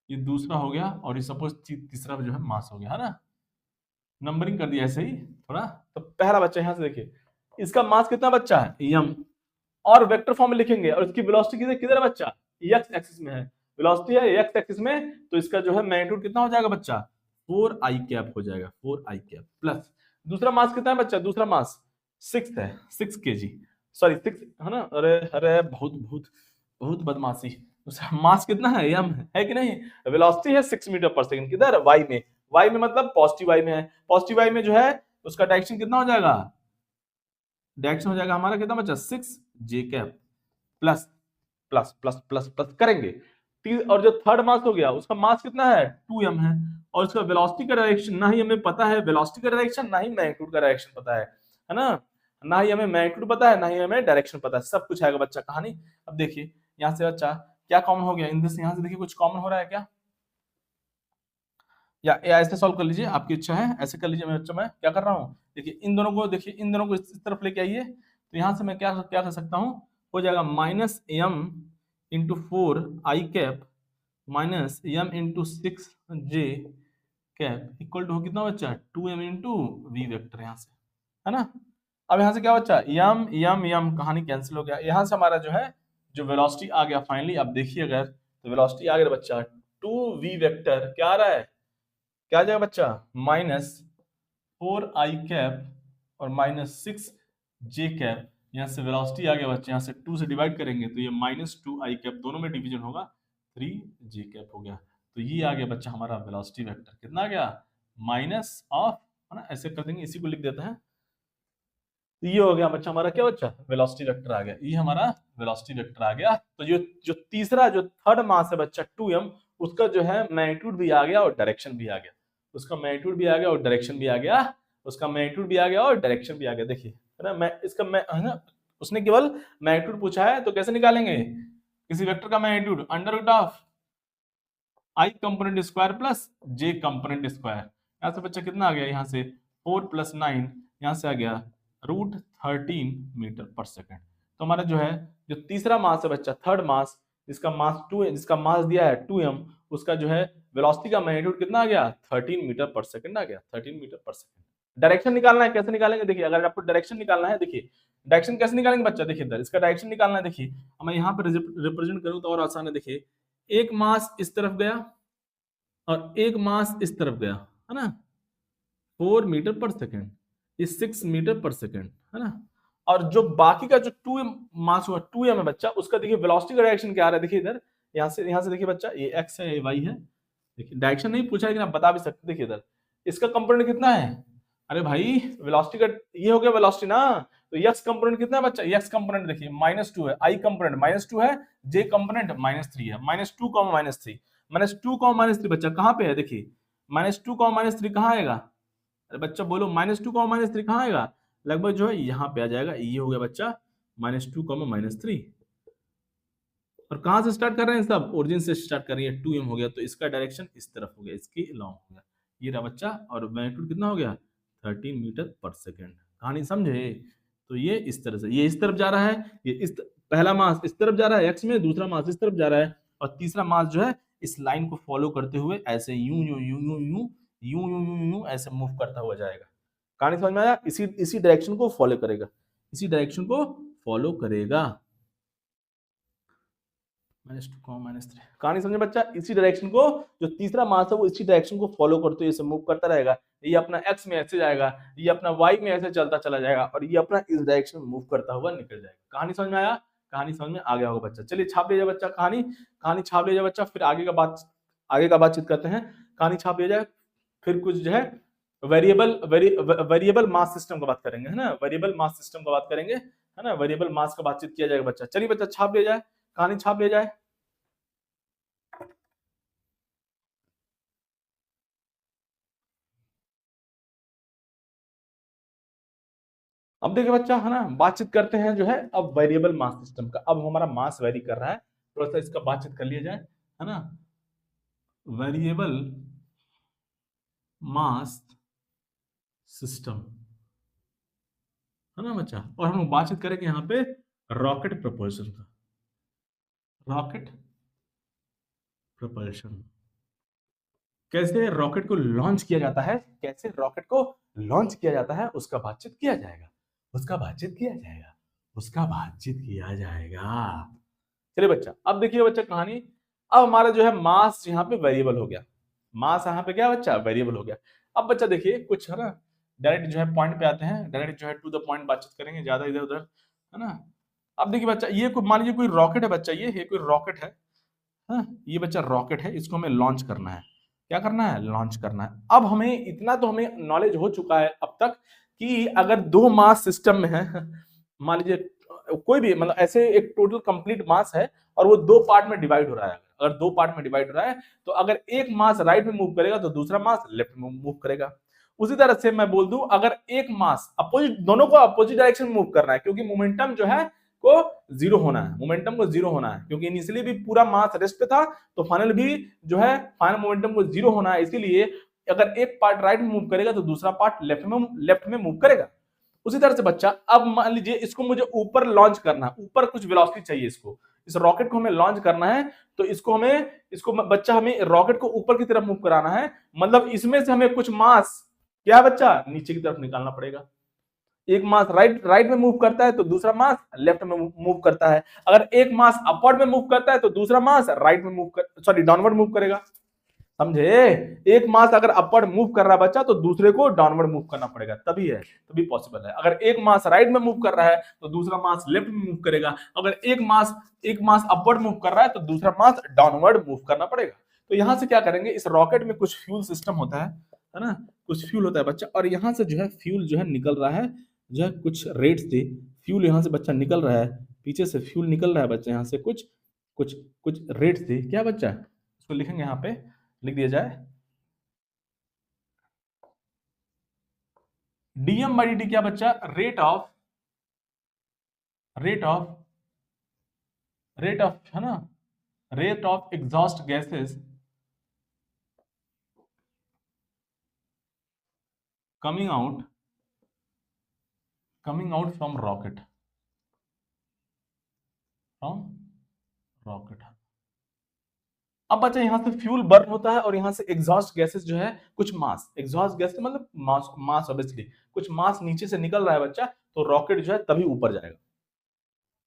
ये दूसरा हो गया और ये सपोज तीसरा जो है मास हो गया, है ना। नंबरिंग कर दिया ऐसे ही थोड़ा। तो पहला बच्चा यहाँ से देखिए, इसका मास कितना बच्चा है m, और वेक्टर फॉर्म में लिखेंगे और इसकी वेलोसिटी किधर है बच्चा, x एक्सिस में है, वेलोसिटी है x एक्सिस में, तो इसका जो है मैग्नीट्यूड कितना हो जाएगा बच्चा 4i कैप हो जाएगा, 4i कैप प्लस दूसरा मास कितना है बच्चा, दूसरा मास 6 है, 6 kg, सॉरी 6 है ना, अरे अरे बहुत बहुत बहुत बदमाशी। दूसरा मास कितना है m है कि नहीं, वेलोसिटी है 6 मीटर पर सेकंड, किधर y में, y में मतलब पॉजिटिव y में है, पॉजिटिव y में जो है उसका डायरेक्शन कितना हो जाएगा, डायरेक्शन हो जाएगा हमारा कितना बच्चा 6 j cap plus plus plus plus plus करेंगे। और जो थर्ड मास हो गया उसका मास कितना है 2m है, और उसका वेलोसिटी का डायरेक्शन ना ही हमें पता है, वेलोसिटी का डायरेक्शन ना ही मैग्नीट्यूड का डायरेक्शन पता है ना, ना ही हमें मैग्नीट्यूड पता है ना ही हमें डायरेक्शन पता है, सब कुछ आएगा बच्चा कहानी। अब देखिए यहाँ से बच्चा क्या कॉमन हो गया इन दिस, यहाँ से देखिए कुछ कॉमन हो रहा है क्या, या ऐसे सॉल्व कर लीजिए, आपकी इच्छा है ऐसे कर लीजिए। मैं बच्चा मैं क्या कर रहा हूँ, देखिए इन दोनों को, देखिए इन दोनों को इस तरफ लेके आइए, तो यहाँ से मैं क्या क्या कर सकता हूँ, हो जाएगा minus m into 4i cap minus m into 6j cap equal to कितना बच्चा 2m इंटू वी वेक्टर, यहाँ से है ना। अब यहाँ से क्या बच्चा m कहानी कैंसिल हो गया, यहाँ से हमारा जो है जो वेलोसिटी आ गया फाइनली। अब देखिए अगर तो वेलोसिटी आ गया बच्चा 2v वेक्टर क्या आ रहा है, क्या आ जाएगा बच्चा माइनस 4i कैप और माइनस 6j कैप, यहाँ से वेलोसिटी आ गया बच्चा, यहाँ से 2 से डिवाइड करेंगे तो ये माइनस 2i कैप, दोनों में डिवीजन होगा 3j कैप हो गया। तो ये आ गया बच्चा हमारा वेलोसिटी वेक्टर, कितना आ गया माइनस ऑफ, है ना, ऐसे कर देंगे, इसी को लिख देते हैं। तो ये हो गया बच्चा हमारा क्या बच्चा वेलोसिटी वेक्टर आ गया, ये हमारा वेलोसिटी वेक्टर आ गया। तो जो तीसरा जो थर्ड मास है बच्चा 2m, उसका जो है मैग्नीट्यूड भी आ गया और डायरेक्शन भी आ गया, उसका मैग्नीट्यूड भी आ गया और डायरेक्शन भी आ गया, उसका मैग्नीट्यूड भी आ गया और डायरेक्शन भी आ गया। देखिए है ना, मैं इसका मैं है ना, उसने केवल मैग्नीट्यूड पूछा है तो कैसे निकालेंगे, किसी वेक्टर का magnitude under root of i component square plus j component square, यहाँ से बच्चा कितना आ गया, यहाँ से 4 प्लस 9, यहाँ से आ गया रूट 13 मीटर पर सेकेंड। तो हमारा जो है जो तीसरा मास है बच्चा थर्ड मास, जिसका मास 2 है, जिसका मास दिया है 2m, उसका जो है वेलोसिटी का मैग्नीट्यूड कितना आ गया 13 मीटर पर सेकंड आ गया, 13 मीटर पर सेकंड। डायरेक्शन निकालना है, कैसे निकालेंगे देखिए, अगर आपको डायरेक्शन निकालना है, देखिए डायरेक्शन कैसे निकालेंगे बच्चा, देखिए इधर इसका डायरेक्शन निकालना है। देखिए मैं यहाँ पर रिप्रेजेंट करूँ तो और आसान है, देखिए एक मास इस तरफ गया और एक मास इस तरफ गया, है ना, 4 मीटर पर सेकेंड, ये 6 मीटर पर सेकेंड, है ना। और जो बाकी का जो 2m मास हुआ 2m है बच्चा, उसका देखिए वेलोसिटी का डायरेक्शन क्या आ रहा है, देखिए इधर यहाँ से देखिए बच्चा, ये x है ये y है, देखिए डायरेक्शन नहीं पूछा लेकिन आप बता भी सकते, देखिए इधर इसका कंपोनेंट कितना है, अरे भाई वेलोसिटी का ये हो गया वेलोसिटी ना, तो x कंपोनेंट कितना है बच्चा, x कंपोनेंट देखिए -2 है, i कंपोनेंट -2 है, j कंपोनेंट -3 है, -2, -3 बच्चा कहाँ पे है, देखिए -2, -3 कहाँ आएगा, अरे बच्चा बोलो -2, -3 कहाँ आएगा, लगभग जो है यहाँ पे आ जाएगा, ये हो गया बच्चा -2, -3। और कहाँ से स्टार्ट कर रहे हैं सब, ओरिजिन से स्टार्ट कर रही है, 2m हो गया, तो इसका डायरेक्शन इस तरफ हो गया, इसके लॉन्ग हो गया, ये रहा बच्चा, और मैग्नीट्यूड कितना हो गया 13 मीटर पर सेकेंड। कहानी समझे, तो ये इस तरह से, ये इस तरफ जा रहा है, ये पहला मास इस तरफ जा रहा है x में, दूसरा मास इस तरफ जा रहा है, और तीसरा मास जो है इस लाइन को फॉलो करते हुए ऐसे यूं यूं यूं यूं यूं यूं यूं यूं यूं ऐसे मूव करता हुआ जाएगा। कहानी समझ में आया, इसी डायरेक्शन को फॉलो करेगा, इसी डायरेक्शन को फॉलो करेगा। -2, -3 कहानी समझे बच्चा, इसी डायरेक्शन को, जो तीसरा मास है वो इसी डायरेक्शन को फॉलो करते हुए मूव करता रहेगा, ये अपना x में ऐसे जाएगा, ये अपना y में ऐसे चलता चला जाएगा, और ये अपना इस डायरेक्शन में मूव करता हुआ निकल जाएगा। कहानी समझ में आया, कहानी समझ में आ गया होगा बच्चा, चलिए छाप लीजिए बच्चा, कहानी छाप लीजिए बच्चा, फिर आगे का बातचीत करते हैं। कहानी छाप लीजिए जाए, फिर कुछ जो है वेरिएबल मास सिस्टम का बात करेंगे, है ना, वेरिएबल मास सिस्टम का बात करेंगे, है ना, वेरिएबल मास का बातचीत किया जाएगा बच्चा। चलिए बच्चा छाप लिया जाए, कहानी छाप लिया जाए। अब देखिए बच्चा, है ना, बातचीत करते हैं जो है अब वेरिएबल मास सिस्टम का। अब हमारा मास वेरी कर रहा है, थोड़ा सा इसका बातचीत कर लिया जाए, है ना। वेरिएबल मास सिस्टम, है ना बच्चा। और हम बातचीत करेंगे यहाँ पे रॉकेट प्रपोजल का। रॉकेट प्रपल्शन, कैसे रॉकेट को लॉन्च किया जाता है, कैसे रॉकेट को लॉन्च किया जाता है, उसका बातचीत किया जाएगा, उसका बातचीत किया जाएगा, उसका बातचीत किया जाएगा। चलिए बच्चा, अब देखिए बच्चा कहानी। अब हमारा जो है मास यहाँ पे वेरिएबल हो गया, मास यहाँ पे क्या बच्चा वेरिएबल हो गया। अब बच्चा देखिए कुछ, है ना, डायरेक्ट जो है पॉइंट पे आते हैं, डायरेक्ट जो है टू द पॉइंट बातचीत करेंगे, ज्यादा इधर उधर, है ना। अब देखिए बच्चा, ये कोई मान लीजिए कोई रॉकेट है बच्चा, ये कोई रॉकेट है, हाँ, ये बच्चा रॉकेट है, इसको हमें लॉन्च करना है। क्या करना है? लॉन्च करना है। अब हमें इतना तो हमें नॉलेज हो चुका है अब तक कि अगर दो मास सिस्टम में है, मान लीजिए कोई भी, मतलब ऐसे एक टोटल कंप्लीट मास है और वो दो पार्ट में डिवाइड हो रहा है, अगर दो पार्ट में डिवाइड हो रहा है तो अगर एक मास राइट में मूव करेगा तो दूसरा मास लेफ्ट में मूव करेगा। उसी तरह से मैं बोल दूं, अगर एक मास अपोजिट, दोनों को अपोजिट डायरेक्शन में मूव करना है, क्योंकि मोमेंटम जो है को जीरो होना है, मोमेंटम को जीरो होना है, क्योंकि इनिशियली भी पूरा मास रेस्ट पे था, तो फाइनल भी जो है फाइनल मोमेंटम को जीरो होना है। इसीलिए अगर एक पार्ट राइट में मूव करेगा तो दूसरा पार्ट लेफ्ट में मूव करेगा। उसी तरह से बच्चा, अब मान लीजिए इसको मुझे ऊपर लॉन्च करना है, ऊपर कुछ वेलोसिटी चाहिए, इसको, इस रॉकेट को हमें लॉन्च करना है, तो इसको बच्चा हमें रॉकेट को ऊपर की तरफ मूव कराना है, मतलब इसमें से हमें कुछ मास क्या बच्चा नीचे की तरफ निकालना पड़ेगा। एक मास राइट में मूव करता है तो दूसरा मास लेफ्ट में मूव करता है। अगर एक मास अपवर्ड में मूव करता है तो दूसरा मास राइट में डाउनवर्ड मूव करेगा। समझे? एक मास अगर अपवर्ड मूव कर रहा है बच्चा तो दूसरे को डाउनवर्ड मूव करना पड़ेगा, तभी पॉसिबल है। अगर एक मास राइट में मूव कर रहा है तो दूसरा मास लेफ्ट में मूव करेगा। अगर एक मास अपवर्ड मूव कर रहा है तो दूसरा मास डाउनवर्ड मूव करना पड़ेगा। तो यहां से क्या करेंगे, इस रॉकेट में कुछ फ्यूल सिस्टम होता है ना, कुछ फ्यूल होता है बच्चा, और यहां से जो है फ्यूल जो है निकल रहा है, जो है कुछ रेट से फ्यूल यहां से बच्चा निकल रहा है, पीछे से फ्यूल निकल रहा है बच्चा, यहां से कुछ कुछ कुछ रेट से, क्या बच्चा, इसको लिखेंगे, यहाँ पे लिख दिया जाए डीएम बाई डी क्या बच्चा, रेट ऑफ है ना, rate of exhaust gases coming out from rocket. अब बच्चा यहां से फ्यूल बर्न होता है और यहां से एग्जॉस्ट गैसेस जो है कुछ मास, एग्जॉस्ट गैस मतलब मास ऑब्वियसली कुछ मास नीचे से निकल रहा है बच्चा, तो रॉकेट जो है तभी ऊपर जाएगा।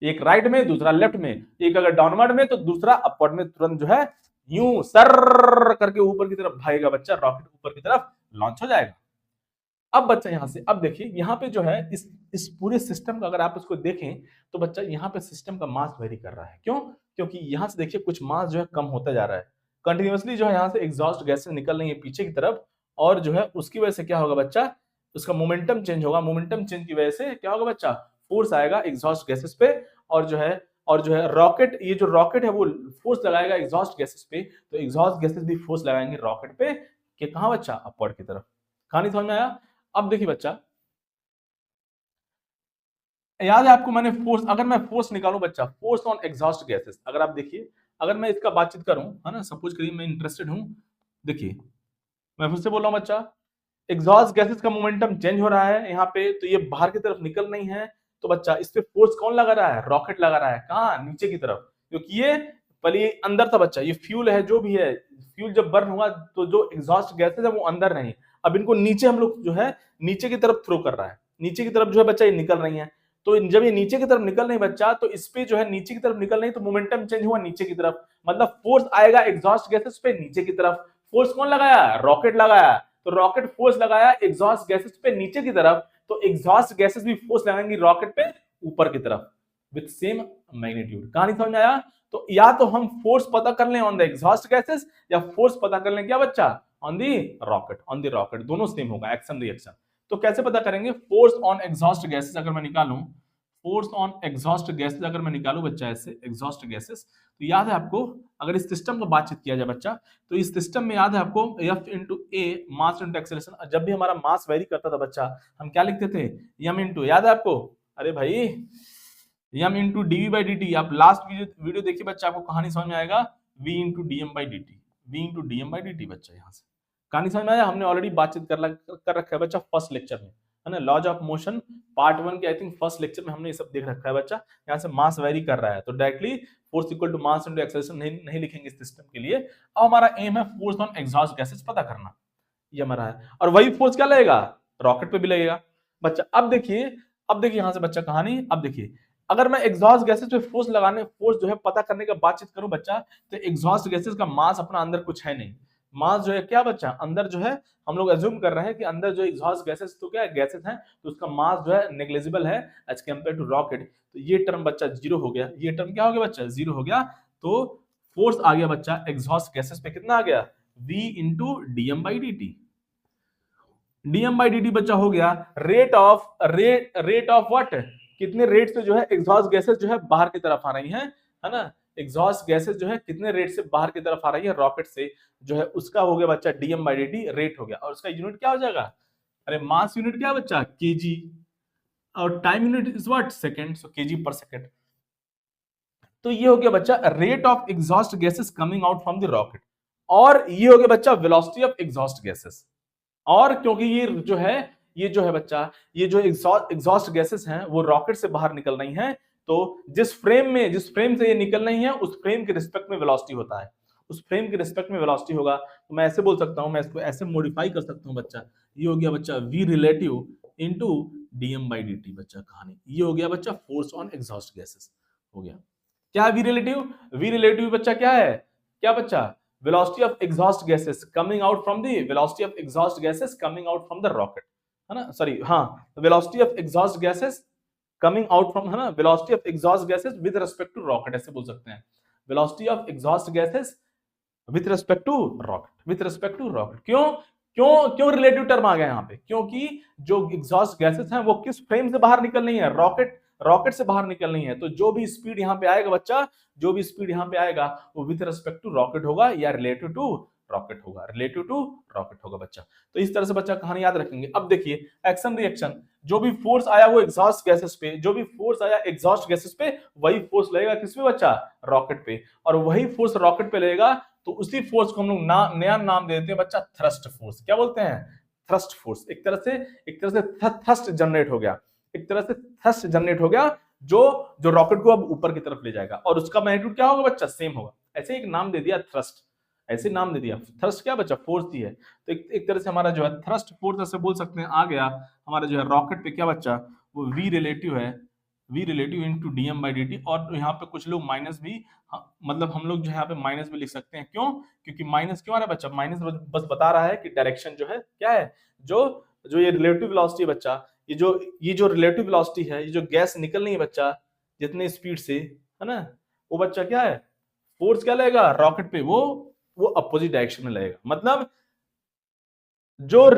एक राइट में दूसरा लेफ्ट में, एक अगर डाउनवर्ड में तो दूसरा अपवर्ड में, तुरंत जो है यूं सर करके ऊपर की तरफ भागेगा बच्चा, रॉकेट ऊपर की तरफ लॉन्च हो जाएगा। अब बच्चा यहां से, अब देखिए यहां पे जो है इस पूरे सिस्टम का अगर आप इसको देखें तो बच्चा यहां पे सिस्टम का मास वेरी कर रहा है। क्यों? क्योंकि यहां से देखिए कुछ मास जो है कम होता जा रहा है, कंटिन्यूअसली जो है यहां से एग्जॉस्ट गैसेस निकल रही है पीछे की तरफ, और जो है उसकी वजह से क्या होगा बच्चा, उसका मोमेंटम चेंज होगा, मोमेंटम चेंज की वजह से क्या होगा बच्चा, फोर्स आएगा एग्जॉस्ट गैसेस पे, और जो है रॉकेट, ये जो रॉकेट है वो फोर्स लगाएगा एग्जॉस्ट गैसेस पे, तो एग्जॉस्ट गैसेस भी फोर्स लगाएंगे रॉकेट पे, कि कहां बच्चा, अपवर्ड की तरफ। कहानी समझ में आया? अब देखिए बच्चा, याद है आपको, मैंने फोर्स, अगर मैं फोर्स निकालूं बच्चा, फोर्स ऑन एग्जॉस्ट गैसेस, अगर आप देखिए, अगर मैं इसका बातचीत करूं, है ना, सपोज करिए मैं इंटरेस्टेड हूं, देखिए मैं फिर से बोल रहा हूं बच्चा, एग्जॉस्ट गैसेस का मोमेंटम चेंज हो रहा है यहाँ पे, तो ये बाहर की तरफ निकल नहीं है, तो बच्चा इस पे फोर्स कौन लगा रहा है, रॉकेट लगा रहा है, कहाँ, नीचे की तरफ, क्योंकि ये पहले ये अंदर था बच्चा, ये फ्यूल है जो भी है, फ्यूल जब बर्न होगा तो जो एग्जॉस्ट गैसेस है वो अंदर नहीं, अब इनको नीचे हम लोग जो है नीचे की तरफ थ्रो कर रहा है, नीचे की तरफ जो है बच्चा ये निकल रही है, तो जब ये नीचे की तरफ निकल रही बच्चा, तो इस पे जो है नीचे की तरफ निकल रही, तो मोमेंटम चेंज हुआ नीचे की तरफ, मतलब फोर्स आएगा एग्जॉस्ट गैसेस पे नीचे की तरफ। फोर्स कौन लगाया, रॉकेट लगाया, तो रॉकेट फोर्स लगाया एग्जॉस्ट गैसेस पे नीचे की तरफ, तो एग्जॉस्ट गैसेस भी फोर्स लगाएंगी रॉकेट पे ऊपर की तरफ विथ सेम मैग्नीट्यूड। कहानी समझ आया? तो या तो हम फोर्स पता कर लें ऑन द एग्जॉस्ट गैसेस, या फोर्स पता कर लें क्या बच्चा, ऑन दी रॉकेट, दोनों सेम होगा, एक्शन रिएक्शन। तो कैसे पता करेंगे, फोर्स ऑन एग्जॉस्ट गैसेस अगर मैं निकालूं, फोर्स ऑन एग्जॉस्ट गैसेस अगर मैं निकालू बच्चा ऐसे एग्जॉस्ट गैसेस, तो याद है आपको, अगर इस सिस्टम को बातचीत किया जाए बच्चा, तो इस सिस्टम में याद है आपको F इंटू ए मास इंटू एक्सेलरेशन, जब भी हमारा मास वेरी करता था बच्चा हम क्या लिखते थे, m इंटू, याद है आपको, अरे भाई m into DV by D T. आप लास्ट वीडियो देखिए बच्चा, आपको कहानी समझ में आएगा, v into D M by D T, v into D M by D T बच्चा, यहाँ से कहानी समझ में आया। हमने ऑलरेडी बातचीत कर रखा है बच्चा फर्स्ट लेक्चर में, है ना, लॉज ऑफ मोशन पार्ट 1 के आई थिंक फर्स्ट लेक्चर में हमने ये सब देख रखा है बच्चा। यहाँ से मास वेरी कर रहा है तो directly force equal to mass into acceleration नहीं लिखेंगे इस सिस्टम के लिए। अब हमारा एम है फोर्स ऑन एग्जॉस्ट गैसेस पता करना, ये हमारा है, और वही फोर्स क्या लगेगा, रॉकेट पे भी लगेगा बच्चा। अब देखिए यहाँ से बच्चा कहानी, अब देखिए अगर मैं एग्जॉस्ट गैसेस पे फोर्स जो है पता करने का बातचीत करूं बच्चा, तो एग्जॉस्ट गैसेस का मास अपना अंदर कुछ है नहीं, मास जो है क्या बच्चा अंदर जो है, हम लोग अज्यूम कर रहे हैं कि अंदर जो एग्जॉस्ट गैसेस तो क्या है, गैसेस हैं, तो उसका मास जो है नेग्लिजिबल है एज कंपेयर टू रॉकेट। तो ये टर्म बच्चा जीरो हो गया, ये टर्म क्या हो गया बच्चा, जीरो हो गया। तो फोर्स आ गया बच्चा एग्जॉस्ट गैसेस पे कितना आ गया, v into D M by D T, DM by D T बच्चा हो गया रेट ऑफ व्हाट, कितने रेट से जो है एग्जॉस्ट गैसेस जो है बाहर की तरफ आ रही हैं, है ना, एग्जॉस्ट गैसेस जो है कितने रेट से बाहर की तरफ आ रही है रॉकेट से, जो है उसका हो गया बच्चा DM by D T, rate हो गया, और उसका यूनिट क्या हो जाएगा, अरे मास यूनिट क्या बच्चा केजी, और time unit is what second, so KG पर सेकंड। तो ये हो गया बच्चा rate of exhaust gases coming out from the rocket, और ये हो गया बच्चा वेलोसिटी ऑफ एग्जॉस्ट गैसेस। और क्योंकि ये जो है बच्चा, ये जो एग्जॉस्ट गैसेस हैं वो रॉकेट से बाहर निकल रही हैं, तो जिस फ्रेम से ये निकल रही हैं उस फ्रेम के रिस्पेक्ट में वेलोसिटी होता है, उस फ्रेम के रिस्पेक्ट में वेलोसिटी होगा। तो मैं ऐसे बोल सकता हूं, मैं इसको ऐसे मॉडिफाई कर सकता हूं बच्चा, ये हो गया बच्चा v relative into dm by dt बच्चा कहानी, ये हो गया बच्चा फोर्स ऑन एग्जॉस्ट गैसेस हो गया। क्या v रिलेटिव बच्चा क्या है, क्या बच्चा, velocity of exhaust gases coming out from the velocity of exhaust gases coming out from the rocket, है ना, सॉरी हाँ, velocity of exhaust gases coming out from, है ना, velocity of exhaust gases with respect to rocket, ऐसे बोल सकते हैं, velocity of exhaust gases with respect to rocket, क्यों रिलेटिव टर्म आ गया यहाँ पे, क्योंकि जो एग्जॉस्ट गैसेस हैं वो किस फ्रेम से बाहर निकल रही है, रॉकेट से बाहर निकल रही है, तो जो भी स्पीड यहाँ पे आएगा बच्चा, जो भी स्पीड यहाँ पे आएगा वो विद रिस्पेक्ट टू रॉकेट होगा या रिलेटिव टू रॉकेट होगा बच्चा। तो इस तरह से बच्चा कहानी याद रखेंगे। अब देखिए एक्शन रिएक्शन, जो भी फोर्स आया वो एग्जॉस्ट गैसेस पे, वही फोर्स लगेगा किस पे बच्चा, रॉकेट पे, और वही फोर्स रॉकेट पे लगेगा, तो उसी फोर्स को हम लोग नया नाम दे देते हैं बच्चा थ्रस्ट फोर्स। क्या बोलते हैं, थ्रस्ट फोर्स। एक तरह से थ्रस्ट जनरेट हो गया, जो रॉकेट को अब ऊपर की तरफ ले जाएगा, और उसका मैग्नीट्यूड क्या होगा बच्चा, सेम होगा। ऐसे एक नाम दे दिया थ्रस्ट, थ्रस्ट क्या बच्चा, फोर्स दी है। तो एक तरह से हमारा जो है थ्रस्ट फोर्स ऐसे बोल सकते हैं आ गया हमारा जो है रॉकेट पे क्या बच्चा, वो v relative into DM by D T, और यहाँ पे कुछ लोग माइनस भी, मतलब हम लोग जो है यहाँ पे माइनस भी लिख सकते हैं, क्यों, क्योंकि माइनस क्यों आ रहा है बच्चा, माइनस बस बता रहा है कि डायरेक्शन जो है क्या है, जो ये रिलेटिव वेलोसिटी बच्चा, ये जो रिलेटिव वेलोसिटी है, ये जो गैस निकल रही है बच्चा जितने स्पीड से, है ना, वो बच्चा क्या है, फोर्स क्या लगेगा रॉकेट पे, वो अपोजिट डायरेक्शन में लगेगा। मतलब जो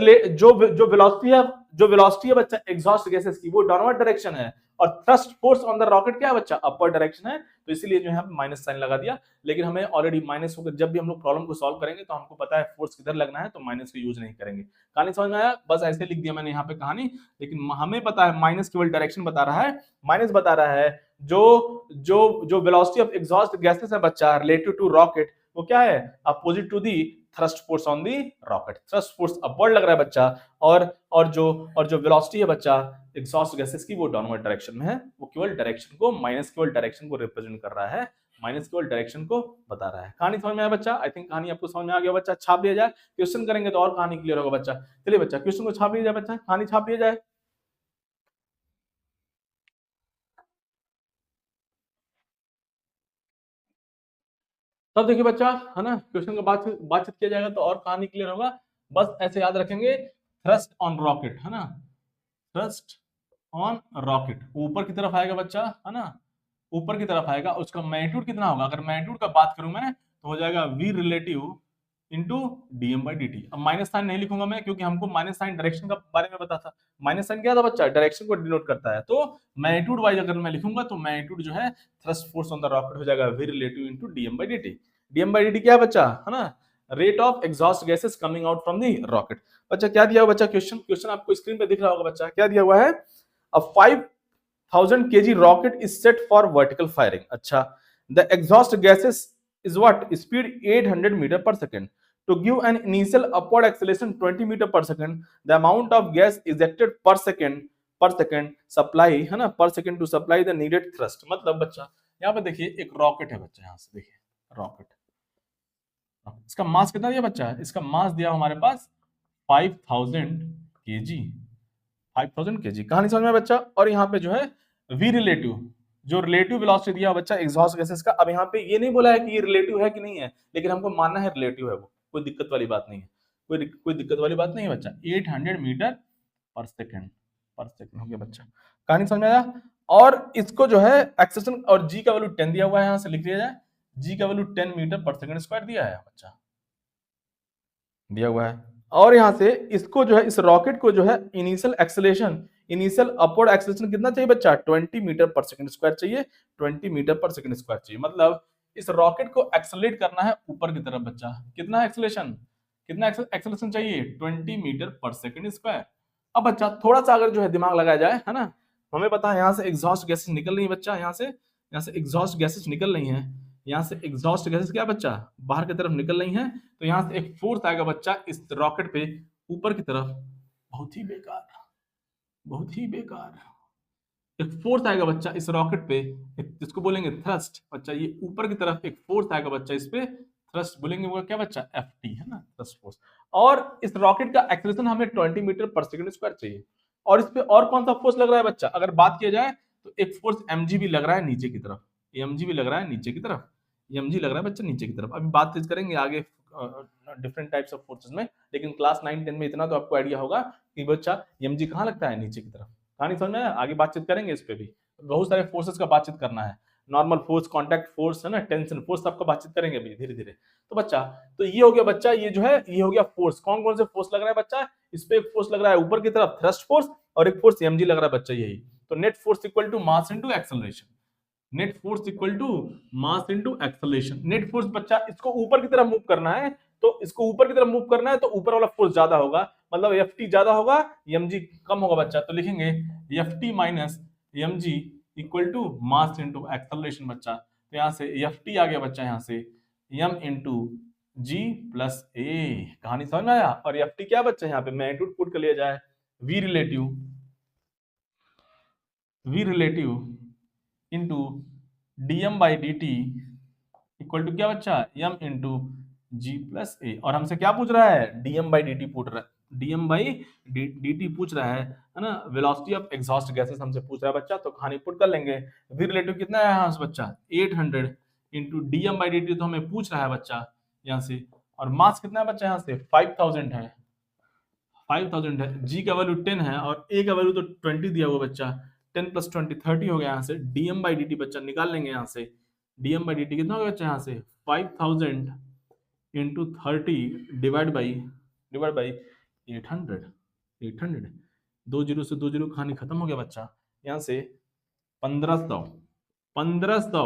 वेलोसिटी है बच्चा एग्जॉस्ट गैसेस की, वो डाउनवर्ड डायरेक्शन है, और thrust force on the rocket क्या है बच्चा, अपर डायरेक्शन है, तो इसीलिए जो है माइनस साइन लगा दिया। लेकिन हमें ऑलरेडी माइनस होकर, जब भी हम लोग प्रॉब्लम को सॉल्व करेंगे तो हमको पता है फोर्स किधर लगना है, तो माइनस का यूज नहीं करेंगे। कहानी समझ में आया, बस ऐसे लिख दिया मैंने यहाँ पे कहानी, लेकिन हमें पता है माइनस केवल डायरेक्शन बता रहा है, माइनस बता रहा है जो वेलोसिटी ऑफ एग्जॉस्ट गैसेस है बच्चा रिलेटिव टू रॉकेट, वो क्या है, opposite to the thrust force on the rocket. Thrust force upward लग रहा है बच्चा, और जो वेलोसिटी है बच्चा एग्जॉस्ट गैसेस की, वो डाउनवर्ड डायरेक्शन में है, वो केवल डायरेक्शन को, माइनस केवल डायरेक्शन को रिप्रेजेंट कर रहा है, माइनस केवल डायरेक्शन को बता रहा है। कहानी समझ में आया बच्चा, आई थिंक कहानी आपको समझ में आ गया बच्चा। छाप लिया जाए, क्वेश्चन करेंगे तो और कहानी क्लियर होगा बच्चा। चलिए बच्चा क्वेश्चन को छाप लिया जाए बच्चा, कहानी छाप लिया जाए। तब देखिए बच्चा, है ना, क्वेश्चन का बातचीत किया जाएगा तो और कहानी क्लियर होगा। बस ऐसे याद रखेंगे, थ्रस्ट ऑन रॉकेट, है ना, थ्रस्ट ऑन रॉकेट ऊपर की तरफ आएगा बच्चा, है ना, ऊपर की तरफ आएगा, उसका मैग्नीट्यूड कितना होगा, अगर मैग्नीट्यूड का बात करूं मैं तो हो जाएगा v relative into DM by D T. अब माइनस साइन नहीं लिखूंगा मैं, क्योंकि हमको माइनस साइन डायरेक्शन का बारे में पता था। माइनस साइन क्या था बच्चा, डायरेक्शन को डिनोट करता है। तो मैग्नीट्यूड वाइज अगर मैं लिखूंगा तो मैग्नीट्यूड जो है thrust force on the rocket हो जाएगा V relative into DM by D T. DM by D T क्या है बच्चा, है ना, rate of exhaust gases coming out from the rocket. बच्चा क्या दिया हुआ बच्चा, क्वेश्चन आपको स्क्रीन पे दिख रहा होगा बच्चा, क्या दिया हुआ है, अ 5000 kg rocket is set for vertical firing. अच्छा, the exhaust gases is what, speed 800 meter per second. To give an initial upward acceleration 20 meter per second, the amount of gas ejected per second supply, है ना, per second to supply the needed thrust. मतलब बच्चा यहाँ पे देखिए एक रॉकेट है बच्चा, यहाँ से देखिए रॉकेट, इसका मास कितना दिया बच्चा, इसका मास दिया हमारे पास 5000 kg, 5000 kg। कहानी समझ में बच्चा। और यहाँ पे जो है वी रिलेटिव, जो रिलेटिव वेलोसिटी दिया बच्चा एग्जॉस्ट गैसेस का। अब यहाँ पे ये नहीं बोला है कि ये रिलेटिव है कि नहीं है, लेकिन हमको मानना है रिलेटिव है, वो कोई दिक्कत वाली बात नहीं है, कोई दिक्कत वाली बात नहीं है बच्चा। 800 मीटर पर सेकंड हो गया बच्चा। कहानी समझ में आया। और इसको जो है एक्सेलेरेशन और जी का वैल्यू 10 दिया हुआ है, यहाँ से लिख लिया जाए, जी का value 10 metre per second square दिया है बच्चा, दिया हुआ है। और यहां से इसको जो है, इस रॉकेट को जो है इनिशियल अपवर्ड एक्सेलरेशन कितना चाहिए बच्चा, 20 मीटर पर सेकंड स्क्वायर चाहिए, 20 मीटर पर सेकंड स्क्वायर चाहिए। मतलब इस रॉकेट को एक्सेलरेट करना है ऊपर की तरफ बच्चा, कितना एक्सेलरेशन, कितना एक्सेलरेशन चाहिए, 20 मीटर पर सेकंड स्क्वायर। अब बच्चा थोड़ा सा अगर जो है दिमाग लगाया जाए, है ना, हमें पता है यहाँ से एग्जॉस्ट गैसेस निकल रही है बच्चा, यहाँ से एग्जॉस्ट गैसेस निकल रही हैं, यहाँ से एग्जॉस्ट गैसेस क्या बच्चा बाहर की तरफ निकल रही हैं। तो यहाँ से एक फोर्स आएगा बच्चा इस रॉकेट पे ऊपर की तरफ, बहुत ही बेकार, बहुत ही बेकार, एक फोर्स आएगा बच्चा इस रॉकेट पे, जिसको बोलेंगे थ्रस्ट बच्चा, ये ऊपर की तरफ एक फोर्स आएगा बच्चा इस पे, थ्रस्ट बोलेंगे वो क्या बच्चा, एफ टी, है ना, थ्रस्ट फोर्स। और इस रॉकेट का एक्सेलरेशन हमें 20 मीटर पर सेकंड स्क्वायर चाहिए। और इस पे और कौन सा फोर्स लग रहा है बच्चा, अगर बात किया जाए तो एक फोर्स mg भी लग रहा है नीचे की तरफ, mg भी लग रहा है नीचे की तरफ, mg लग रहा है बच्चा नीचे की तरफ। अभी बात करेंगे आगे डिफरेंट टाइप्स ऑफ फोर्सेस में, लेकिन क्लास 9-10 में इतना तो आपको आइडिया होगा कि बच्चा mg कहाँ लगता है, नीचे की तरफ। कहानी समझ में आया, आगे बातचीत करेंगे इस पे भी, बहुत सारे फोर्सेस का बातचीत करना है, नॉर्मल फोर्स, कांटेक्ट फोर्स, है ना, टेंशन फोर्स, सबका बातचीत करेंगे अभी धीरे धीरे। तो बच्चा, तो ये हो गया बच्चा, ये जो है ये हो गया फोर्स, कौन कौन से फोर्स लग रहा है बच्चा, इस पे एक फोर्स लग रहा है ऊपर की तरफ थ्रस्ट फोर्स, और एक फोर्स mg लग रहा है बच्चा, यही। तो net force equal to mass into acceleration, net force equal to mass into acceleration. Net force बच्चा इसको ऊपर की तरफ मूव करना है, तो इसको ऊपर की तरफ मूव करना है तो ऊपर वाला फोर्स ज्यादा होगा, मतलब ft ज्यादा होगा, mg कम होगा बच्चा। तो लिखेंगे ft minus mg equal to mass into acceleration बच्चा। तो यहाँ से ft आ गया बच्चा, यहाँ से m into g plus a। कहानी समझ में आया। और ft क्या बच्चा, यहाँ पे मैग्नीट्यूड पुट कर लिया जाए, v relative into dm by dt equal to क्या बच्चा, m into G plus A. और हमसे क्या पूछ रहा है, dm बाई dt पूछ रहा है, dm बाई dt पूछ रहा है ना, वेलोसिटी ऑफ एग्जॉस्ट गैसेस हमसे पूछ रहा है बच्चा। तो कहानी पुट कर लेंगे, v रिलेटिव कितना है यहाँ से बच्चा 800 इंटू dm बाई dt, तो हमें पूछ रहा है बच्चा यहाँ से। और मास कितना है बच्चा, यहाँ से 5000 है, 5000 है, g का वैल्यू 10 है, और a का वैल्यू तो 20 दिया हुआ बच्चा, 10 प्लस 20 30 हो गया। यहाँ से dm बाई dt बच्चा निकाल लेंगे, यहाँ से dm बाई dt कितना होगा बच्चा, यहाँ से 5000 इंटू 30 डिवाइड बाई 800, 2 जीरो से 2 जीरो कहानी खत्म हो गया बच्चा। यहाँ से 1500 1500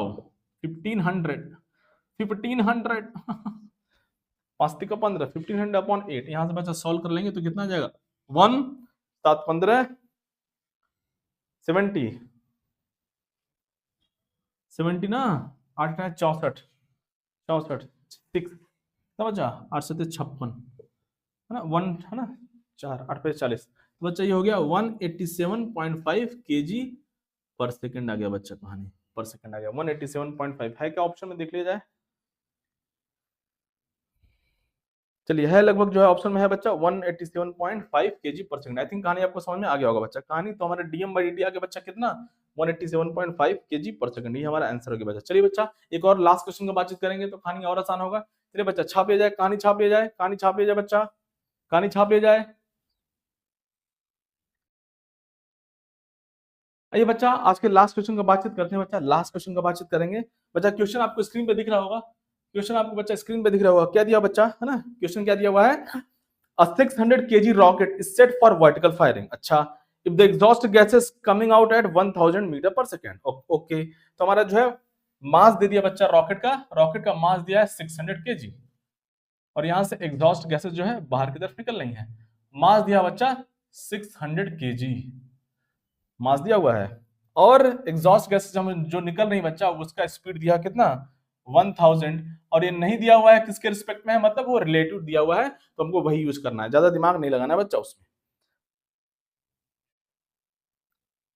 पाँच का 15, 1500 अपॉन 8, यहाँ से बच्चा सॉल्व कर लेंगे तो कितना आ जाएगा, 1 7 15 70 ना, 8 64 64 6 बच्चा 8 से 56 है ना, 1 है ना, 4 8 पे 40, तो बच्चा ये हो गया 187.5 kg पर सेकंड आ गया बच्चा, कहानी पर सेकंड आ गया 187.5 है क्या ऑप्शन में, देख लिया जाए। चलिए है लगभग जो है ऑप्शन में है बच्चा 187.5 kg पर सेकंड। आई थिंक कहानी आपको समझ में आ गया होगा बच्चा। कहानी तो हमारे डीएम बाई डी आ गया बच्चा कितना, 187.5 kg पर सेकंड, ये हमारा आंसर हो गया बच्चा। चलिए बच्चा एक और लास्ट क्वेश्चन का बातचीत करेंगे तो कहानी और आसान होगा। चलिए बच्चा छाप लिया जाए, कहानी छाप लिया जाए, कहानी छाप लिया जाए बच्चा, कहानी छाप लिया जाए। आइए बच्चा आज के लास्ट क्वेश्चन का बातचीत करते हैं बच्चा, लास्ट क्वेश्चन का बातचीत करेंगे बच्चा। क्वेश्चन आपको स्क्रीन पे दिख रहा होगा, क्वेश्चन आपको बच्चा स्क्रीन पे दिख रहा होगा, क्या दिया बच्चा, है ना, क्वेश्चन क्या दिया हुआ है, a 600 kg rocket is set for vertical firing. अच्छा, if the exhaust gas is coming out at 1000 metre पर सेकेंड, ओके, तो हमारा जो है मास दे दिया बच्चा रॉकेट का मास दिया है 600 kg, और यहां से एग्जॉस्ट गैसेस जो है बाहर की तरफ निकल रही हैं, मास दिया बच्चा 600 kg मास दिया हुआ है, और एग्जॉस्ट गैसेस जो निकल रही बच्चा उसका स्पीड दिया कितना 1000, और ये नहीं दिया हुआ है किसके रिस्पेक्ट में है, मतलब वो रिलेटिव दिया हुआ है, तो हमको वही यूज करना है, ज्यादा दिमाग नहीं लगाना है बच्चा उसमें।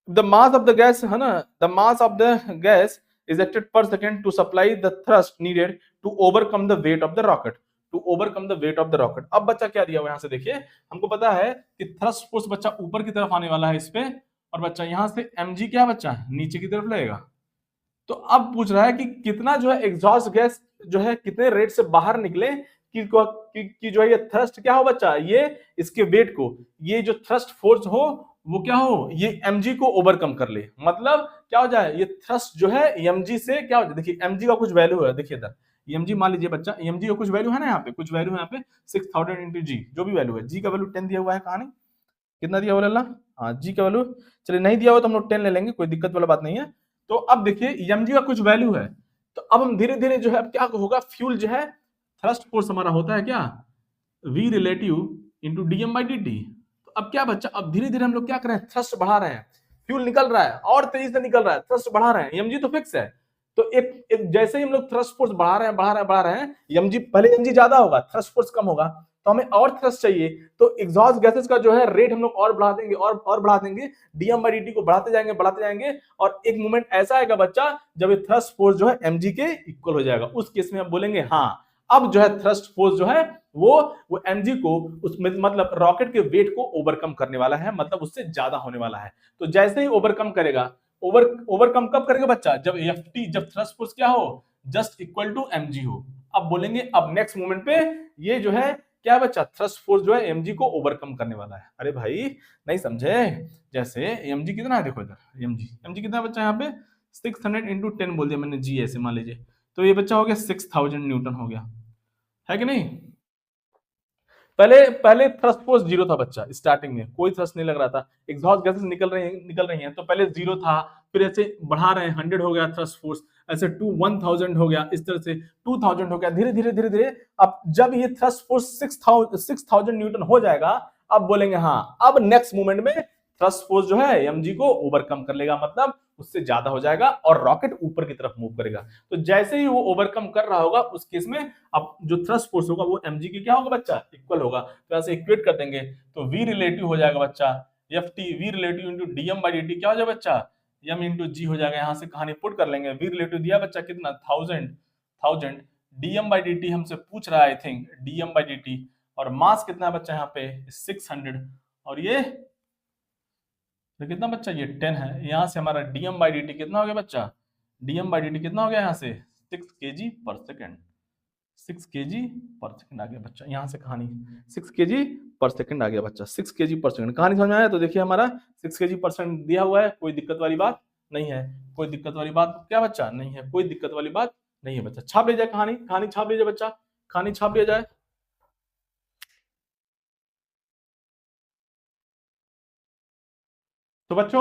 The mass of the gas है ना, the mass of the gas is acted per second to supply the thrust needed to overcome the weight of the rocket, to overcome the weight of the rocket। अब बच्चा क्या दिया हुआ है यहां से देखिए, हमको पता है कि थ्रस्ट फोर्स बच्चा ऊपर की तरफ आने वाला है इस पे, और बच्चा यहां से mg क्या बच्चा नीचे की तरफ लगेगा, तो अब पूछ रहा है कि कितना जो है एग्जॉस्ट गैस जो है कितने रेट से बाहर निकले कि जो है ये थ्रस्ट क्या हो बच्चा, ये इसके वेट को, ये जो थ्रस्ट फोर्स हो वो क्या हो, ये mg को ओवरकम कर ले, मतलब क्या हो जाए, ये थ्रस्ट जो है mg से क्या हो जाए, देखिए mg का कुछ वैल्यू है, देखिए इधर mg मान लीजिए बच्चा, mg का कुछ वैल्यू है ना, यहाँ पे कुछ वैल्यू है, यहाँ पे 6000 इंटू जी, जो भी वैल्यू है, g का वैल्यू 10 दिया हुआ है, कहानी कितना दिया हुआ है, हाँ g का वैल्यू, चलिए नहीं दिया हुआ तो हम लोग 10 ले लेंगे, कोई दिक्कत वाला बात नहीं है। तो अब देखिए mg का कुछ वैल्यू है, तो अब हम धीरे धीरे जो है अब क्या होगा, फ्यूल जो है थ्रस्ट फोर्स हमारा होता है क्या, v relative into DM by dt, तो अब क्या बच्चा, अब धीरे धीरे हम लोग क्या कर रहे हैं, थ्रस्ट बढ़ा रहे हैं, फ्यूल निकल रहा है और तेजी से निकल रहा है, थ्रस्ट बढ़ा रहे हैं, mg तो फिक्स है, तो एक जैसे ही हम लोग थ्रस्ट फोर्स बढ़ा रहे हैं, mg पहले mg ज्यादा होगा, थ्रस्ट फोर्स कम होगा, तो हमें और थ्रस्ट चाहिए, तो एग्जॉस्ट गैसेस का जो है रेट हम लोग और बढ़ा देंगे, डीएम बाई dt को बढ़ाते जाएंगे, और एक मोमेंट ऐसा आएगा बच्चा जब ये थ्रस्ट फोर्स जो है mg के इक्वल हो जाएगा, उस केस में हम बोलेंगे हाँ अब जो है थ्रस्ट फोर्स जो है वो mg को उसमें मतलब रॉकेट के वेट को ओवरकम करने वाला है, मतलब उससे ज्यादा होने वाला है, तो जैसे ही ओवरकम करेगा, ओवरकम कब करेगा बच्चा, जब थ्रस्ट फोर्स क्या हो, जस्ट इक्वल टू mg हो, अब बोलेंगे अब नेक्स्ट मोमेंट पे ये जो है क्या बच्चा, थ्रस्ट फोर्स जो है mg को ओवरकम करने वाला है, अरे भाई नहीं समझे, जैसे mg कितना है, देखो इधर mg कितना बच्चा यहाँ पे 600 इंटू 10 बोल दिया मैंने g ऐसे मान लीजिए, तो ये बच्चा हो गया 6000 न्यूटन हो गया, है कि नहीं। पहले थ्रस्ट फोर्स जीरो था बच्चा, स्टार्टिंग में कोई थ्रस्ट नहीं लग रहा था, एग्जॉस्ट गैसेस निकल रही हैं, तो पहले जीरो था, फिर ऐसे बढ़ा रहे हैं, 100 हो गया थ्रस्ट फोर्स, ऐसे 1000 हो गया, इस तरह से 2000 हो गया, धीरे धीरे अब जब ये थ्रस्ट फोर्स 6000 न्यूटन हो जाएगा, अब बोलेंगे हाँ अब नेक्स्ट मोमेंट में थ्रस्ट फोर्स जो है mg को ओवरकम कर लेगा, मतलब उससे ज्यादा हो जाएगा और रॉकेट ऊपर की तरफ मूव करेगा, तो जैसे ही वो ओवरकम कर रहा होगा उस केस में अब जो थ्रस्ट फोर्स होगा वो mg की क्या होगा बच्चा, इक्वल होगा, तो ऐसे इक्वेट कर देंगे, तो v रिलेटिव हो जाएगा बच्चा ft v relative into DM by dt क्या हो जाएगा बच्चा, m इंटू जी हो जाएगा, यहां से कहानी पुट कर लेंगे, v रिलेटिव दिया बच्चा कितना 1000 डीएम बाई dt हमसे पूछ रहा है I think DM by dt, और मास कितना है बच्चा यहाँ पे 600, और ये तो कितना बच्चा ये 10 है, यहां से हमारा डीएम बाई dt कितना हो गया बच्चा, डीएम बाई dt कितना हो गया यहाँ से 6 kg पर सेकेंड, 6 kg पर सेकेंड आ गया बच्चा, यहाँ से कहानी 6 kg पर सेकेंड आ गया बच्चा, 6 kg पर सेकेंड, कहानी समझ में आया, तो देखिए हमारा 6 kg पर सेकेंड दिया हुआ है, कोई दिक्कत वाली बात नहीं है, कोई दिक्कत वाली बात क्या बच्चा नहीं है, कोई दिक्कत वाली बात नहीं है बच्चा, छाप ले जाए कहानी छाप ले जाए बच्चा, कहानी छाप ले जाए। तो बच्चों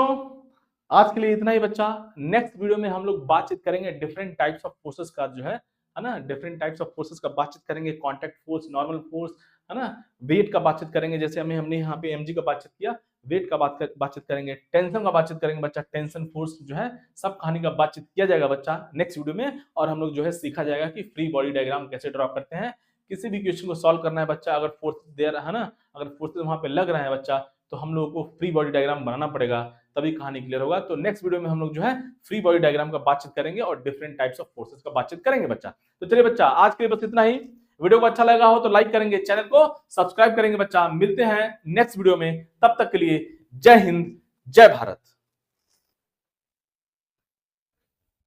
आज के लिए इतना ही बच्चा, नेक्स्ट वीडियो में हम लोग बातचीत करेंगे डिफरेंट टाइप्स ऑफ फोर्सेस का जो है ना, डिफरेंट टाइप्स ऑफ फोर्सेस का बातचीत करेंगे, कांटेक्ट फोर्स, नॉर्मल फोर्स, है ना, वेट का बातचीत करेंगे, जैसे हमने यहाँ पे mg का बातचीत किया, वेट का बातचीत करेंगे, टेंशन का बातचीत करेंगे बच्चा, टेंशन फोर्स जो है सब कहानी का बातचीत किया जाएगा बच्चा नेक्स्ट वीडियो में, और हम लोग जो है सीखा जाएगा कि फ्री बॉडी डायग्राम कैसे ड्रॉ करते हैं, किसी भी क्वेश्चन को सॉल्व करना है बच्चा, अगर फोर्स दे रहा है ना, अगर फोर्सेस वहां पे लग रहा है बच्चा, तो हम लोगों को फ्री बॉडी डायग्राम बनाना पड़ेगा, तभी कहानी क्लियर होगा। तो नेक्स्ट वीडियो में हम लोग जो है फ्री बॉडी डायग्राम का बातचीत करेंगे और डिफरेंट टाइप्स ऑफ फोर्सेस का बातचीत करेंगे बच्चा। तो चलिए बच्चा आज के लिए बस इतना ही, वीडियो को अच्छा लगा हो तो लाइक करेंगे, चैनल को सब्सक्राइब करेंगे बच्चा, मिलते हैं नेक्स्ट वीडियो में, तब तक के लिए जय हिंद जय भारत।